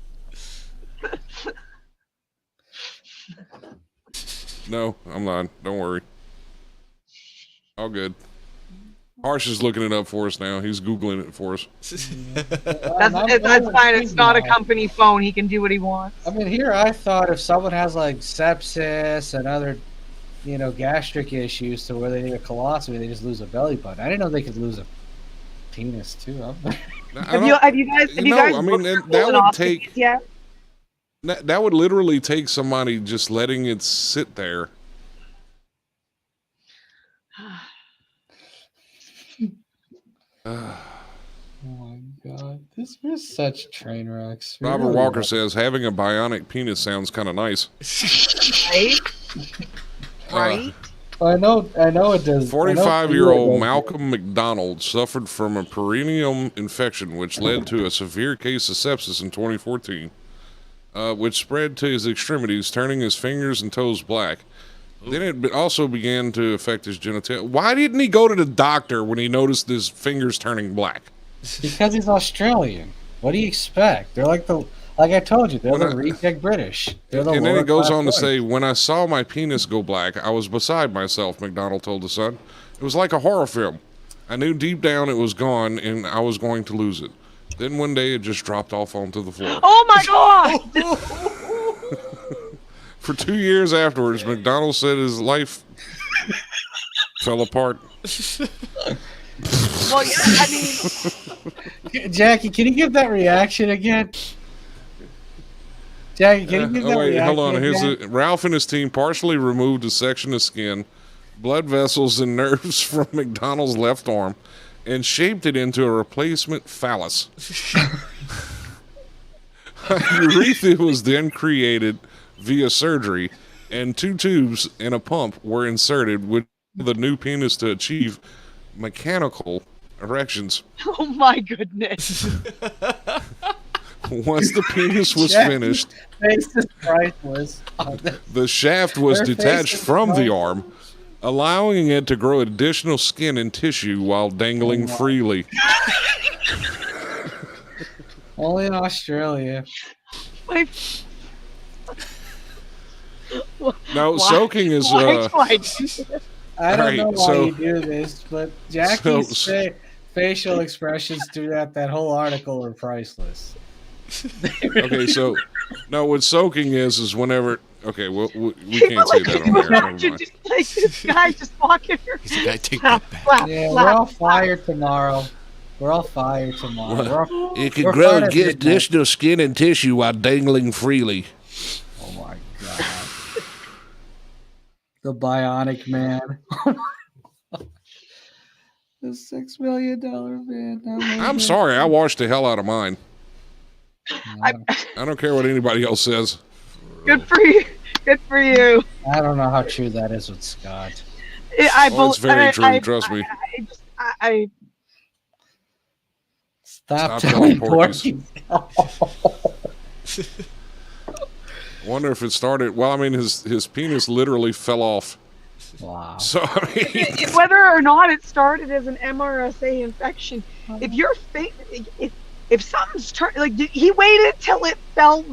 No, I'm not. Don't worry. All good. Harsh is looking it up for us now. He's Googling it for us. That's fine. It's not a company phone. He can do what he wants. I mean, here I thought if someone has like sepsis and other, gastric issues to where they need a colostomy, they just lose a belly button. I didn't know they could lose a penis too. Have you guys? I mean, that would take. Yet? That would literally take somebody just letting it sit there. Oh my god, this is such train wrecks. Robert Really Walker says having a bionic penis sounds kind of nice. Right? I know it does. 45-year-old Malcolm McDonald suffered from a perineum infection, which led to a severe case of sepsis in 2014, which spread to his extremities, turning his fingers and toes black. Then it also began to affect his genitalia. Why didn't he go to the doctor when he noticed his fingers turning black? Because he's Australian. What do you expect? They're like I told you, they're the reject British. And then it goes on to say, when I saw my penis go black, I was beside myself, McDonald told the Sun. It was like a horror film. I knew deep down it was gone and I was going to lose it. Then one day it just dropped off onto the floor. Oh my god! For 2 years afterwards, McDonald said his life fell apart. Well, yeah, I mean, Jackie, can you give that reaction again? Jackie, can you give that wait, reaction hold on. again? Ralph and his team partially removed a section of skin, blood vessels, and nerves from McDonald's left arm and shaped it into a replacement phallus. Urethra was then created via surgery, and 2 tubes and a pump were inserted with the new penis to achieve mechanical erections. oh my goodness. Once the penis was finished, Face is priceless. the shaft was Their detached face is from the priceless. arm, allowing it to grow additional skin and tissue while dangling freely. Only in Australia. My, Now, Why- soaking is why do I do this? I don't Alright, know why so- you do this, but Jackie's facial expressions throughout that whole article are priceless. okay. So, no, what soaking is whenever. Okay, well, we can't say that on air. Never Imagine mind. just like this guy just walking here. He's like, I take Slap, that back. slap, Yeah, we're slap, all slap. fired tomorrow. We're all fired tomorrow. We're all- It can We're grow fired and at get midnight. additional skin and tissue while dangling freely. Oh my god. The Bionic Man. The $6 million man. I'm sorry, I watched the hell out of mine. I, I don't care what anybody else says. good for you. Good for you. I don't know how true that is with Scott. Oh, it's very true. Trust me. I Stop Stop telling telling Porky. Wonder if it started. Well, I mean, his penis literally fell off. Wow. So I mean, whether or not it started as an MRSA infection, if you're if something's like he waited till it fell.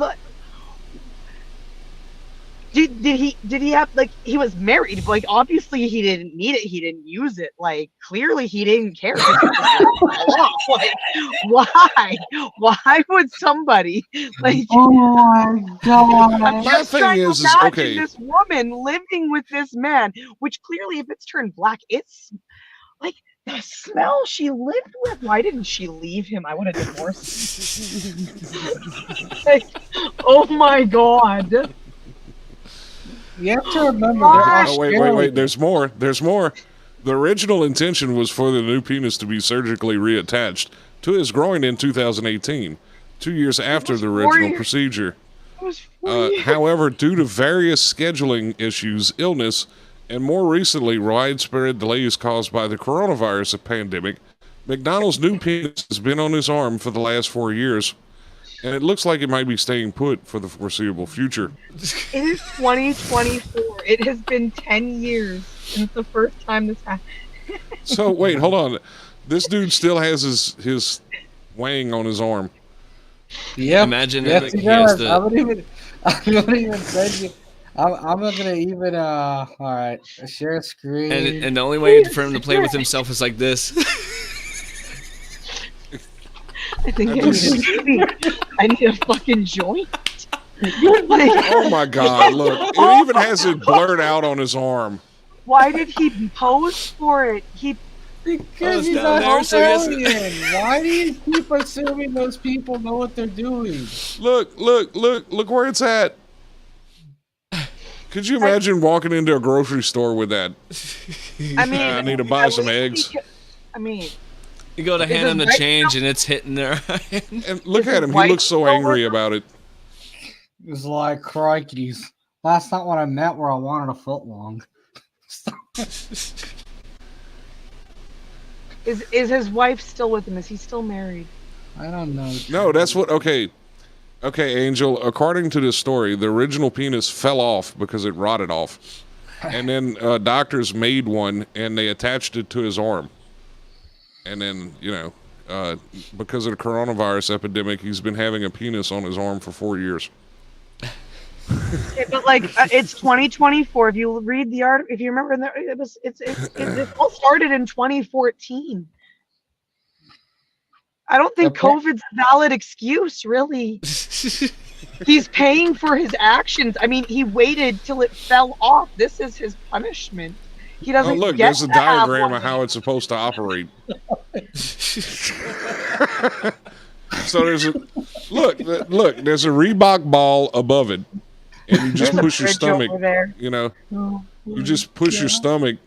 Did he have like he was married? Like obviously he didn't need it. He didn't use it. Like clearly he didn't care. Like, why would somebody like? Oh my god. I'm My just thing trying to is imagine okay. this woman living with this man, which clearly, if it's turned black, it's like the smell she lived with. Why didn't she leave him? I would have divorced him. Like, oh my god. You have to remember Why? oh wait. There's more. There's more. The original intention was for the new penis to be surgically reattached to his groin in 2018, 2 years after the original procedure. It was 4 years. However, due to various scheduling issues, illness, and more recently widespread delays caused by the coronavirus pandemic, McDonald's new penis has been on his arm for the last 4 years, and it looks like it might be staying put for the foreseeable future. It is 2024. It has been 10 years since the first time this happened. So wait, hold on. This dude still has his wang on his arm. Yep. Imagine yes, if he he has does. to. I'm gonna even send you. I'm not gonna even. All right. Share screen. And the only way for him to play with himself is like this. I think I need a fucking joint. Like, Oh my God! Look, it even has it blurred out on his arm. why did he pose for it? Because Oh, he's it's down there, so he has to- Australian. Why do you keep assuming those people know what they're doing? Look where it's at. Could you imagine walking into a grocery store with that? I mean, I need to buy some eggs. I mean, You go to Is hand his him the wife change and it's hitting their hand. And look Is at his him. He wife looks so still angry with about it. It was like, crikey, that's not what I meant where I wanted a foot long. is his wife still with him? Is he still married? I don't know. No, that's what. Okay, Angel. According to this story, the original penis fell off because it rotted off, and then doctors made one and they attached it to his arm. And then because of the coronavirus epidemic, he's been having a penis on his arm for 4 years. Yeah, but like it's 2024. If you read the article, if you remember, it all started in 2014. I don't think Okay. COVID's a valid excuse, really. He's paying for his actions. I mean, he waited till it fell off. This is his punishment. He doesn't. Oh, look, get there's a to have diagram one. of how it's supposed to operate. So there's a look. There's a Reebok ball above it, and you just There's a push your bridge stomach. over there. You know, Oh, you just push your stomach.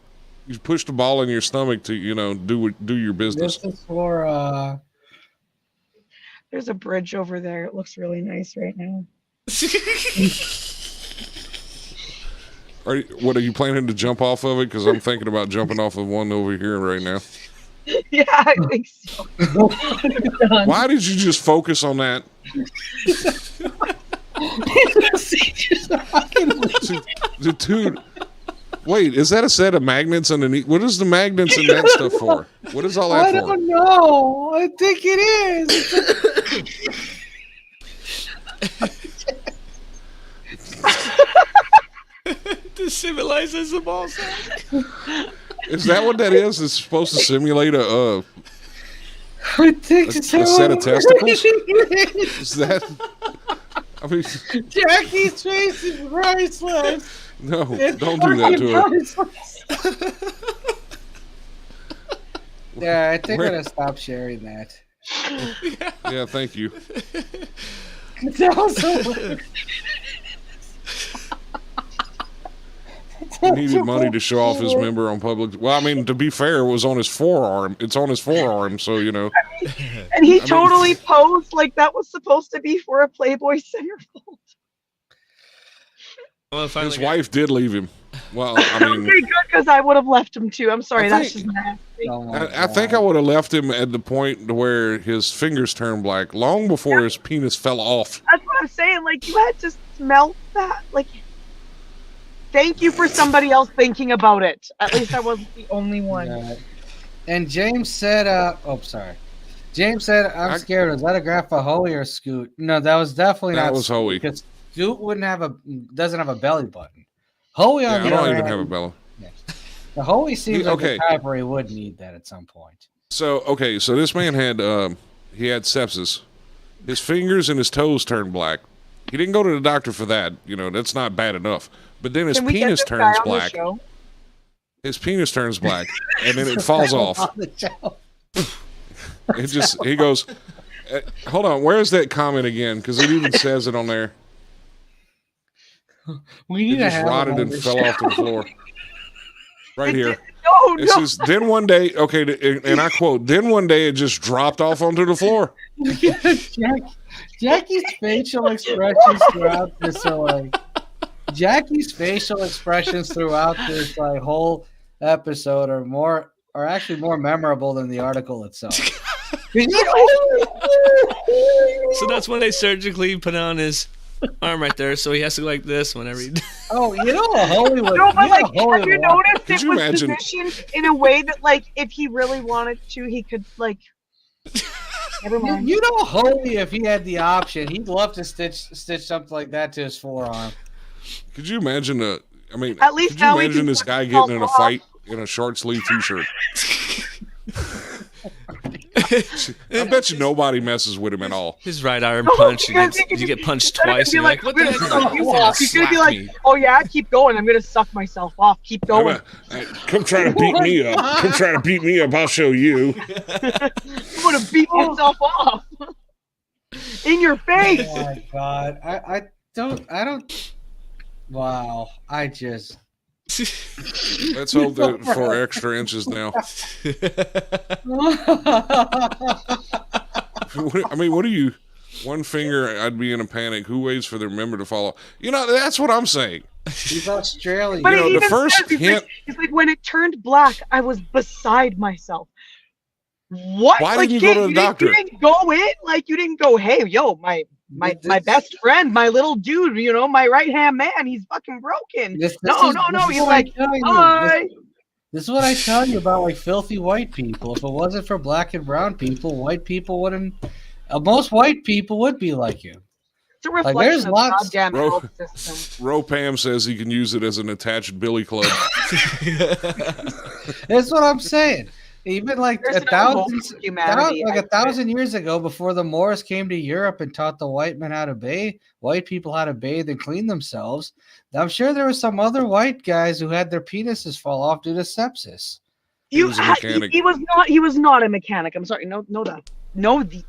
You push the ball in your stomach to do your business. This is for There's a bridge over there. It looks really nice right now. What are you planning to jump off of it? Because I'm thinking about jumping off of one over here right now. Yeah, I think so. Why did you just focus on that? Dude, wait, is that a set of magnets underneath? What is the magnets and that stuff for? What is all that I for? don't know. I think it is. To symbolize as a ball sack. Is that what that is? It's supposed to simulate a It's a set of testicles? Is that? I mean, Jackie's face is priceless. no, don't do that to her. Yeah, I think I'm gonna stop sharing that. Yeah, thank you. That was hilarious. He needed money to show off his member on public. Well, I mean, to be fair, it was on his forearm. It's on his forearm, so And he totally posed like that was supposed to be for a Playboy centerfold. Well, his wife did leave him. Well, I mean, Okay, good, because I would have left him too. I'm sorry, I that's think- just nasty. Oh my I think I God. would have left him at the point to where his fingers turned black long before his penis fell off. That's what I'm saying. Like, you had to smell that. Like, thank you for somebody else thinking about it. At least I wasn't the only one. Yeah. And James said, sorry. James said, I'm scared. Was that a Grandpa Hoey or Scoot? No, that was definitely That not was Hoey. Because Scoot doesn't have a belly button. Hoey Yeah, on I the don't other even hand, have a belly. the Hoey seems like okay. a type where he would need that at some point. So this man had he had sepsis. His fingers and his toes turned black. He didn't go to the doctor for that. That's not bad enough. But then his Can we get penis this guy turns on the black. show? His penis turns black, and then it falls off. On the show. He goes, hold on, where's that comment again? Because it even says it on there. We It need to just have rotted him on and the fell show. off to the floor. Right here. No, It no. says, then one day, and I quote, then one day it just dropped off onto the floor. Jackie's facial expressions throughout this whole episode are actually more memorable than the article itself. So that's when they surgically put on his arm right there, so he has to go like this whenever he. Oh, Hollywood. No, but like, have you noticed Could it you was imagine- positioned in a way that, like, if he really wanted to, he could, like. Never mind. Holy, if he had the option, he'd love to stitch something like that to his forearm. Could you imagine At least could you now we imagine can this put guy himself getting in a off. fight in a short sleeve t-shirt? I bet you nobody messes with him at all. His right arm No, punch, because you get punched he's gonna twice. be And you're like, I'm what the gonna heck? suck you He's gonna off. He's gonna be slap like, me. oh yeah, keep going. I'm gonna suck myself off. Keep going. Come try to beat me up. Come try to beat me up. I'll show you. I'm gonna beat myself off. In your face. Oh my God. I don't. Wow. Let's hope that for extra inches now. I mean, what are you? One finger, I'd be in a panic. Who waits for their member to fall off? That's what I'm saying. He's Australian. But You know, he the even first says, hint- he's like, when it turned black, I was beside myself. What? Why like, didn't you go to the doctor? You didn't go in? Like, you didn't go, hey, yo, my best friend, my little dude, my right-hand man, he's fucking broken. No. He's like, hi. This is what I tell you about like filthy white people. If it wasn't for black and brown people, white people wouldn't. Most white people would be like you. It's a reflection there's of lots- the goddamn Bro. health system. Ropam says he can use it as an attached billy club. That's what I'm saying. Even like There's no hope for humanity. like 1,000 years ago, before the Moors came to Europe and taught the white men how to bathe, white people how to bathe and clean themselves. I'm sure there were some other white guys who had their penises fall off due to sepsis. He was a mechanic. He was not. He was not a mechanic. I'm sorry. No. The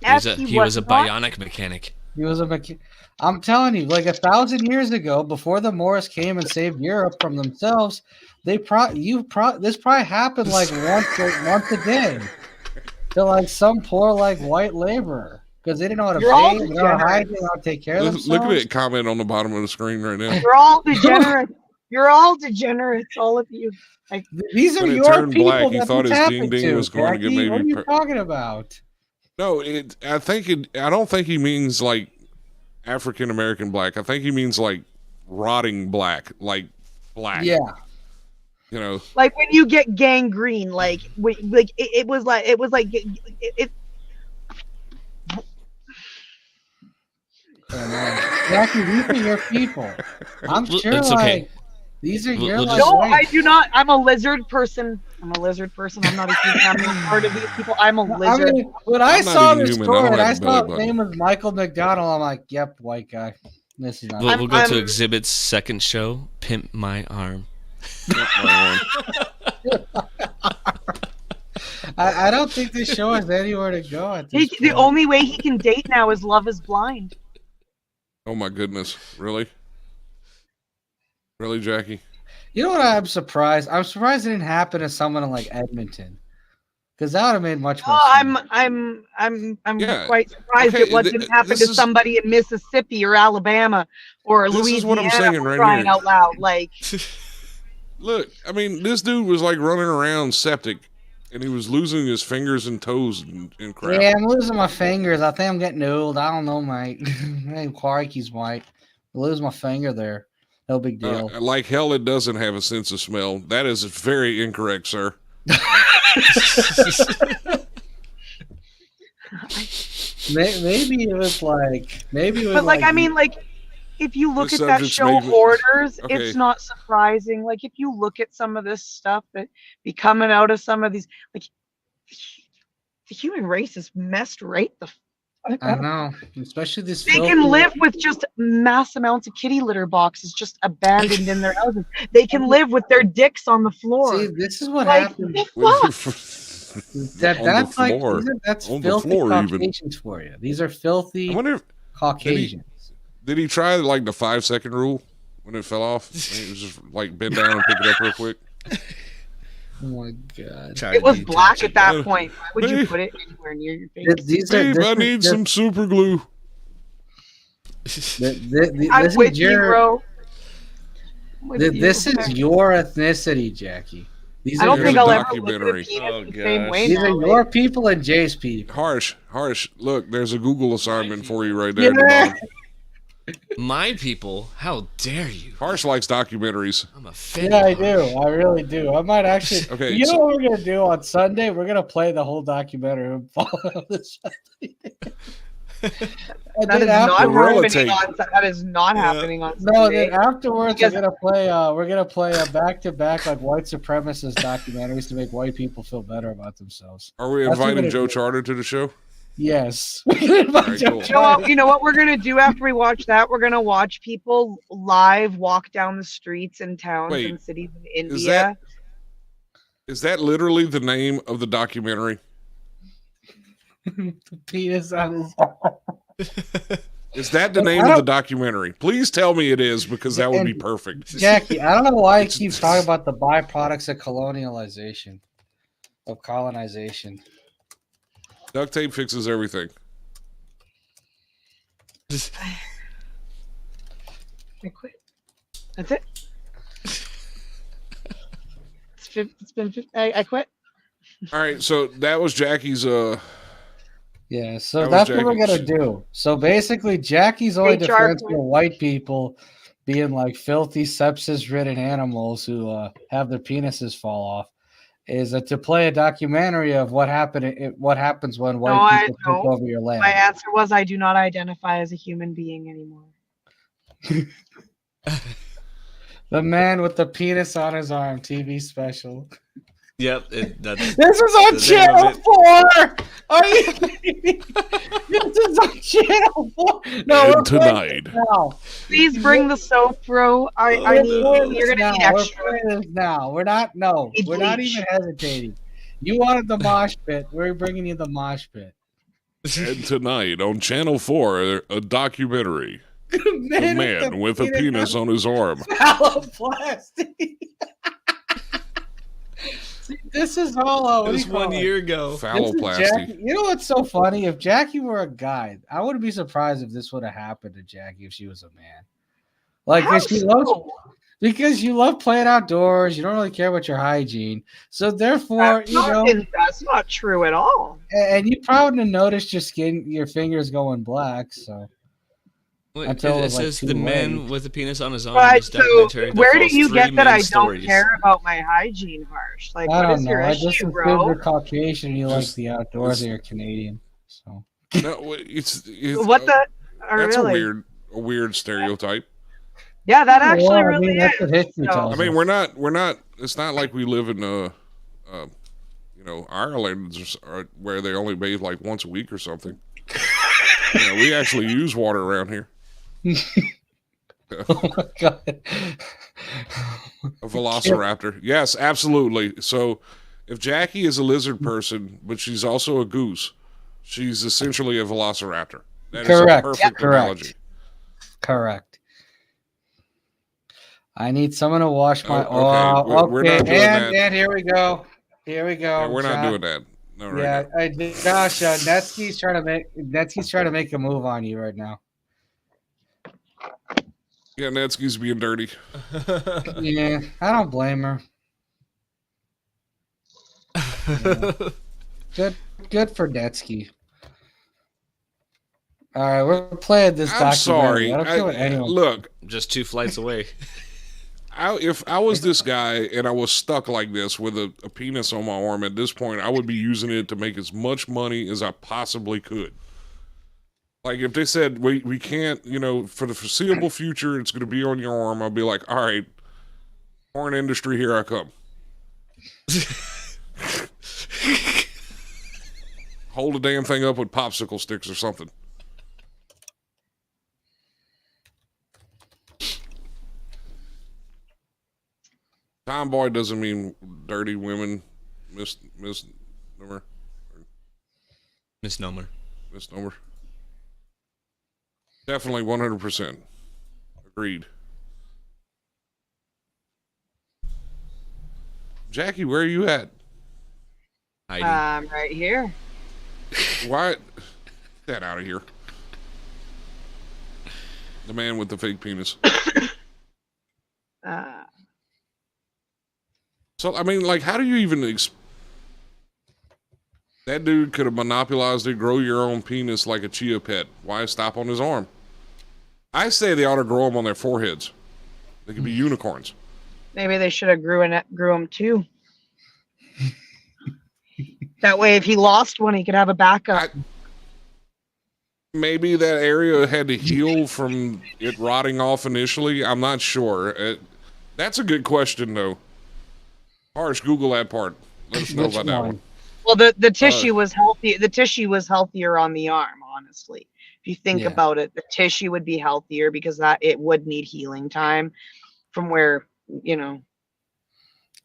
F. He was a bionic mechanic. He was a mechanic. I'm telling you, like 1,000 years ago, before the Moors came and saved Europe from themselves, this probably happened like once a day to like some poor like white laborer because they didn't know how to bathe, they didn't know how to hygiene, they didn't know how to take care of themselves. Look at that comment on the bottom of the screen right now. You're all degenerates. You're all degenerates, all of you. Like, these are when it your turned people. black, he thought his ding ding was going to get maybe. What are you talking about? No, I don't think he means like African American black. I think he means like rotting black, like black. Yeah. You know, like when you get gangrene, like it was like Jackie, these are your people. I'm sure It's okay. These are your No, I do not. I'm a lizard person. I'm a not a human. I'm not part of these people. I'm a lizard. I mean, when I saw this human. story and I have a saw belly the name of Michael McDonald, I'm like, yep, white guy. This is not. We'll go to Exhibit's second show, Pimp My Arm. I don't think this show has anywhere to go at this The only way he can date now is Love is Blind. Oh my goodness, really? Really, Jackie? You know what? I'm surprised. I'm surprised it didn't happen to someone in like Edmonton, because that would have made much more sense. I'm Yeah. quite surprised Okay, it didn't happen to somebody in Mississippi or Alabama or This Louisiana. is what I'm saying right crying here. out loud, like. Look, I mean, this dude was like running around septic, and he was losing his fingers and toes and crap. Yeah, I'm losing my fingers. I think I'm getting old. I don't know, mate. Hey, Quarky's white. I lose my finger there. No big deal. Like hell, it doesn't have a sense of smell. That is very incorrect, sir. Maybe it was like. But like, I mean, like, if you look at that show Hoarders, it's not surprising. Like, if you look at some of this stuff that be coming out of some of these, like, the human race is messed right the fuck I up. know, especially this. They can live with just mass amounts of kitty litter boxes just abandoned in their houses. They can live with their dicks on the floor. See, this is what like, happens. That's like floor. that's On the filthy floor, Caucasians for you. These are filthy Caucasians. Did he try like the 5-second rule when it fell off? He was just like bend down and pick it up real quick. Oh my god! It was black at that point. Why would you put it anywhere near your face? I need some super glue. This is your ethnicity, Jackie. I don't think I'll ever look at a penis the same way. These are your people and Jay's people. Harsh. Look, there's a Google assignment for you right there. At the bottom. My people? How dare you? Harsh likes documentaries. I'm offended. Yeah, I do. I really do. I might actually. Okay, you know what we're gonna do on Sunday? We're gonna play the whole documentary and follow this. That is not happening on Sunday. No, then afterwards we're gonna play a back-to-back like white supremacist documentaries to make white people feel better about themselves. Are we inviting Joe Charter to the show? Yes. Right, cool. You know what we're gonna do after we watch that? We're gonna watch people live walk down the streets in towns and cities in India. Is that literally the name of the documentary? The penis on his. Is that the name of the documentary? Please tell me it is, because that would be perfect. Jackie, I don't know why he keeps talking about the byproducts of colonization. Duct tape fixes everything. I quit. That's it. It's been. I quit. All right, so that was Jackie's. Yeah, so that's what we're gonna do. So basically, Jackie's only defense for white people being like filthy, sepsis-ridden animals who have their penises fall off is to play a documentary of what happens when white people take over your land. My answer was I do not identify as a human being anymore. The man with the penis on his arm TV special. Yep, that's This is on the name of Channel it. 4. Are you kidding me? This is on Channel 4. No, And we're playing tonight. this now. Please bring the soap, bro. I We're need. playing You're this gonna need now. We're extra. playing this now. We're not. No, Need we're not bleach. even hesitating. You wanted the mosh pit. We're bringing you the mosh pit. And tonight on Channel 4, a documentary. The man with a penis on his arm. Phalloplasty. See, this is all. It was 1 year ago. Phalloplasty. You know what's so funny? If Jackie were a guy, I wouldn't be surprised if this would have happened to Jackie if she was a man. Like, How because you love playing outdoors, you don't really care about your hygiene. So therefore, that's not true at all. and you probably didn't notice your fingers going black. So Wait, Until it it was, like, says too the man late. with the penis on his arm. But is so, documentary that where do follows you three get that I men's don't stories. care about my hygiene, Harsh? Like, I what don't is know. your I just issue, assumed bro? you're Caucasian. You like Just- the outdoors. And you're Canadian. So No, it's What the? That's really? a weird stereotype. Yeah, that actually Well, I really mean, that's what is. history So- tells I mean, us. we're not. It's not like we live in Ireland where they only bathe like once a week or something. We actually use water around here. Oh my god. A velociraptor. Yes, absolutely. So if Jackie is a lizard person, but she's also a goose, she's essentially a velociraptor. That is Correct. a perfect Correct. analogy. Correct. I need someone to wash my. Oh, okay. We're not doing that. And here we go. Here we go. Yeah, we're not doing that. No, right now. Josh, Netsky's trying to make a move on you right now. Yeah, Netsky's being dirty. Yeah, I don't blame her. Yeah. Good for Netsky. All right, we're playing this I'm documentary. sorry. I don't care what anyone. Look, Just 2 flights away. if I was this guy and I was stuck like this with a penis on my arm at this point, I would be using it to make as much money as I possibly could. Like if they said we can't, for the foreseeable future, it's going to be on your arm, I'll be like, all right, porn industry, here I come. Hold the damn thing up with popsicle sticks or something. Tomboy doesn't mean dirty women, misnomer. Misnomer. Definitely 100%. Agreed. Jackie, where are you at? Heidi. Right here. Why? Get that out of here. The man with the fake penis. So, I mean, like, how do you even... That dude could have monopolized it, grow your own penis like a chia pet. Why stop on his arm? I say they ought to grow them on their foreheads. They could be unicorns. Maybe they should have grew them too. That way, if he lost one, he could have a backup. Maybe that area had to heal from it rotting off initially. I'm not sure. That's a good question, though. Harsh, Google that part. Let us know about that one. Well, the tissue was healthy. The tissue was healthier on the arm, honestly. If you think about it, the tissue would be healthier because it would need healing time from where, Hold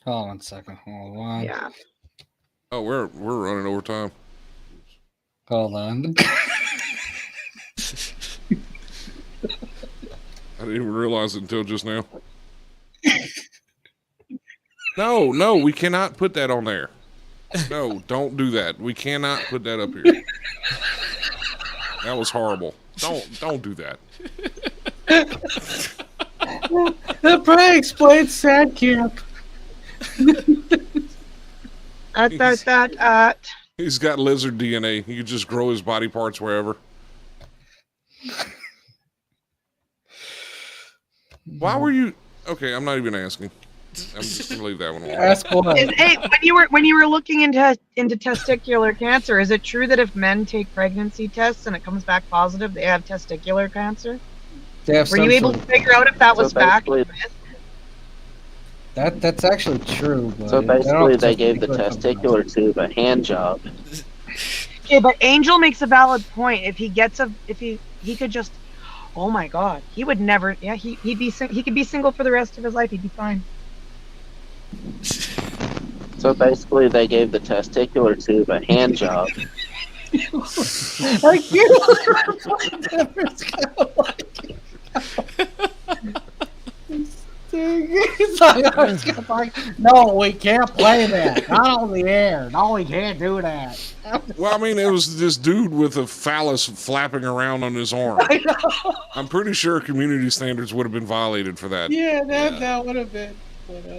on 1 second. Hold on. Yeah. Oh, we're running over time. Hold on. I didn't even realize it until just now. No, we cannot put that on there. No, don't do that. We cannot put that up here. That was horrible. Don't do that. That probably explains Sad Camp. He's got lizard DNA. He could just grow his body parts wherever. Why were you... Okay, I'm not even asking. I'm just gonna leave that one alone. Ask what? Hey, when you were looking into testicular cancer, is it true that if men take pregnancy tests and it comes back positive, they have testicular cancer? They have Were you able to figure out if that was fact? That's actually true. But So basically, they gave the something testicular tube a hand job. Okay, but Angel makes a valid point. If he could just, oh my God, he would never. Yeah, he could be single for the rest of his life. He'd be fine. So basically, they gave the testicular tube a hand job. Like you. He's like, no, we can't play that. Not on the air. No, we can't do that. Well, I mean, it was this dude with a phallus flapping around on his arm. I'm pretty sure community standards would have been violated for that. Yeah, that would have been.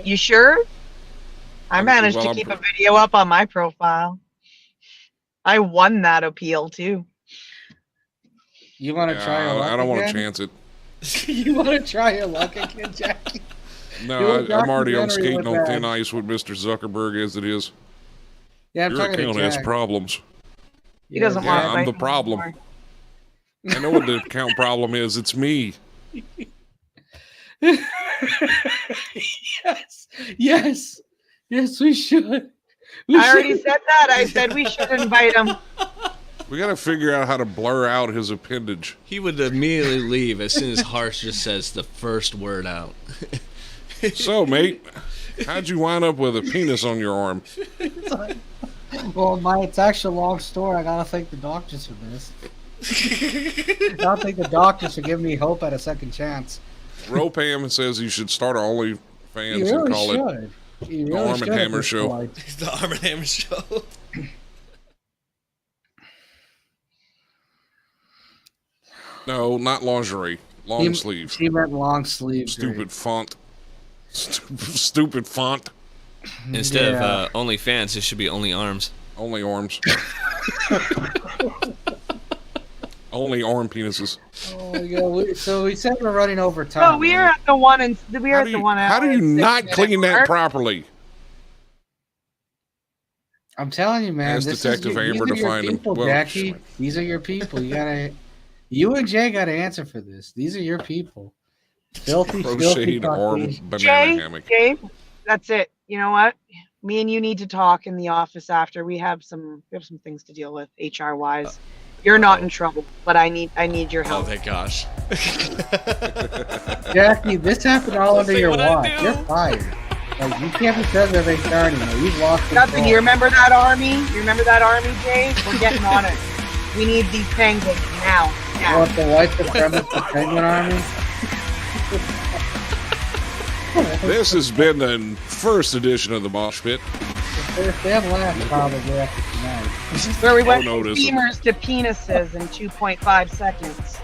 You sure? I managed to keep a video up on my profile. I won that appeal too. You want to try your luck I don't want to again? chance it. You want to try your luck again, Jackie? No, I'm already on skating on thin ice with Mr. Zuckerberg as it is. Yeah, I'm Your talking account to has Jack. problems. He doesn't want to. I'm the problem. I know what the account problem is. It's me. Yes, we should. I already said that. I said we should invite him. We got to figure out how to blur out his appendage. He would immediately leave as soon as Harsh just says the first word out. So, mate, how'd you wind up with a penis on your arm? Well, it's actually a long story. I gotta thank the doctors for this. I gotta thank the doctors for giving me hope at a second chance. Ropam says you should start OnlyFans and call it the Arm and Hammer Show. The Arm and Hammer Show. No, not lingerie. Long sleeve. She meant long sleeve. Stupid font. Stupid font. Instead of OnlyFans, it should be Only Arms. Only arms. Only arm penises. Oh my God! So we said we're running over time. No, we are at the one and we are at the 1 hour. How do you not clean that properly? I'm telling you, man. Ask This Detective is Amber to find him. people, Well, Jackie. These are your people. You and Jay got to answer for this. These are your people. Filthy, filthy Crocheted arm cockroach. banana hammock. Jay, that's it. You know what? Me and you need to talk in the office after. We have some things to deal with HR wise. You're not in trouble, but I need your Oh, help. thank gosh. Jackie, this happened all under your watch. You're fired. Like, you can't be president of HR anymore. You've lost Nothing. control. You remember that army? You remember that army, Jay? We're getting on it. We need these penguins now. You want the white supremacist penguin army? This has been the first edition of the Mosh Pit. They have last probably after tonight. Where we went no, from it isn't. femurs to penises in 2.5 seconds.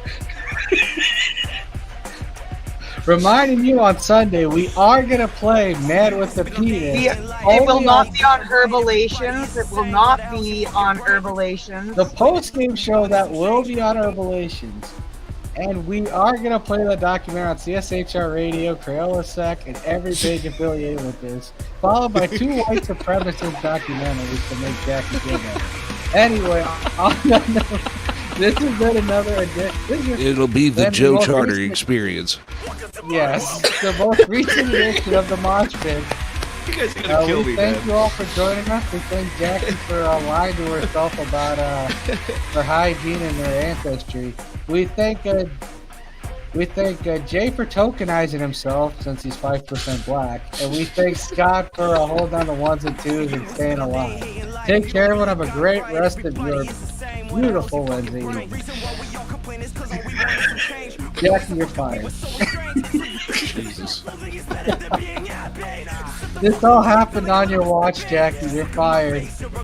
Reminding you on Sunday, we are going to play Mad with the Penis. It will not be on Herbalations. It will not be on Herbalations. The post-game show that will be on Herbalations. And we are going to play the documentary on CSHR Radio, Crayola Sec, and every page affiliated with this, followed by 2 white supremacist documentaries to make Jackie get it. Anyway, on that note, this has been another edition. It'll be the Joe Charter experience. Yes, the most recent edition of the Mosh Pit. You guys are gonna kill me, Thank man. you all for joining us. We thank Jackie for lying to herself about her hygiene and her ancestry. We thank Jay for tokenizing himself since he's 5% black, and we thank Scott for holding on to ones and twos and staying alive. Take care, everyone. Have a great rest of your beautiful Wednesday evening. Jackie, you're fired. Jesus. This all happened on your watch, Jackie. You're fired.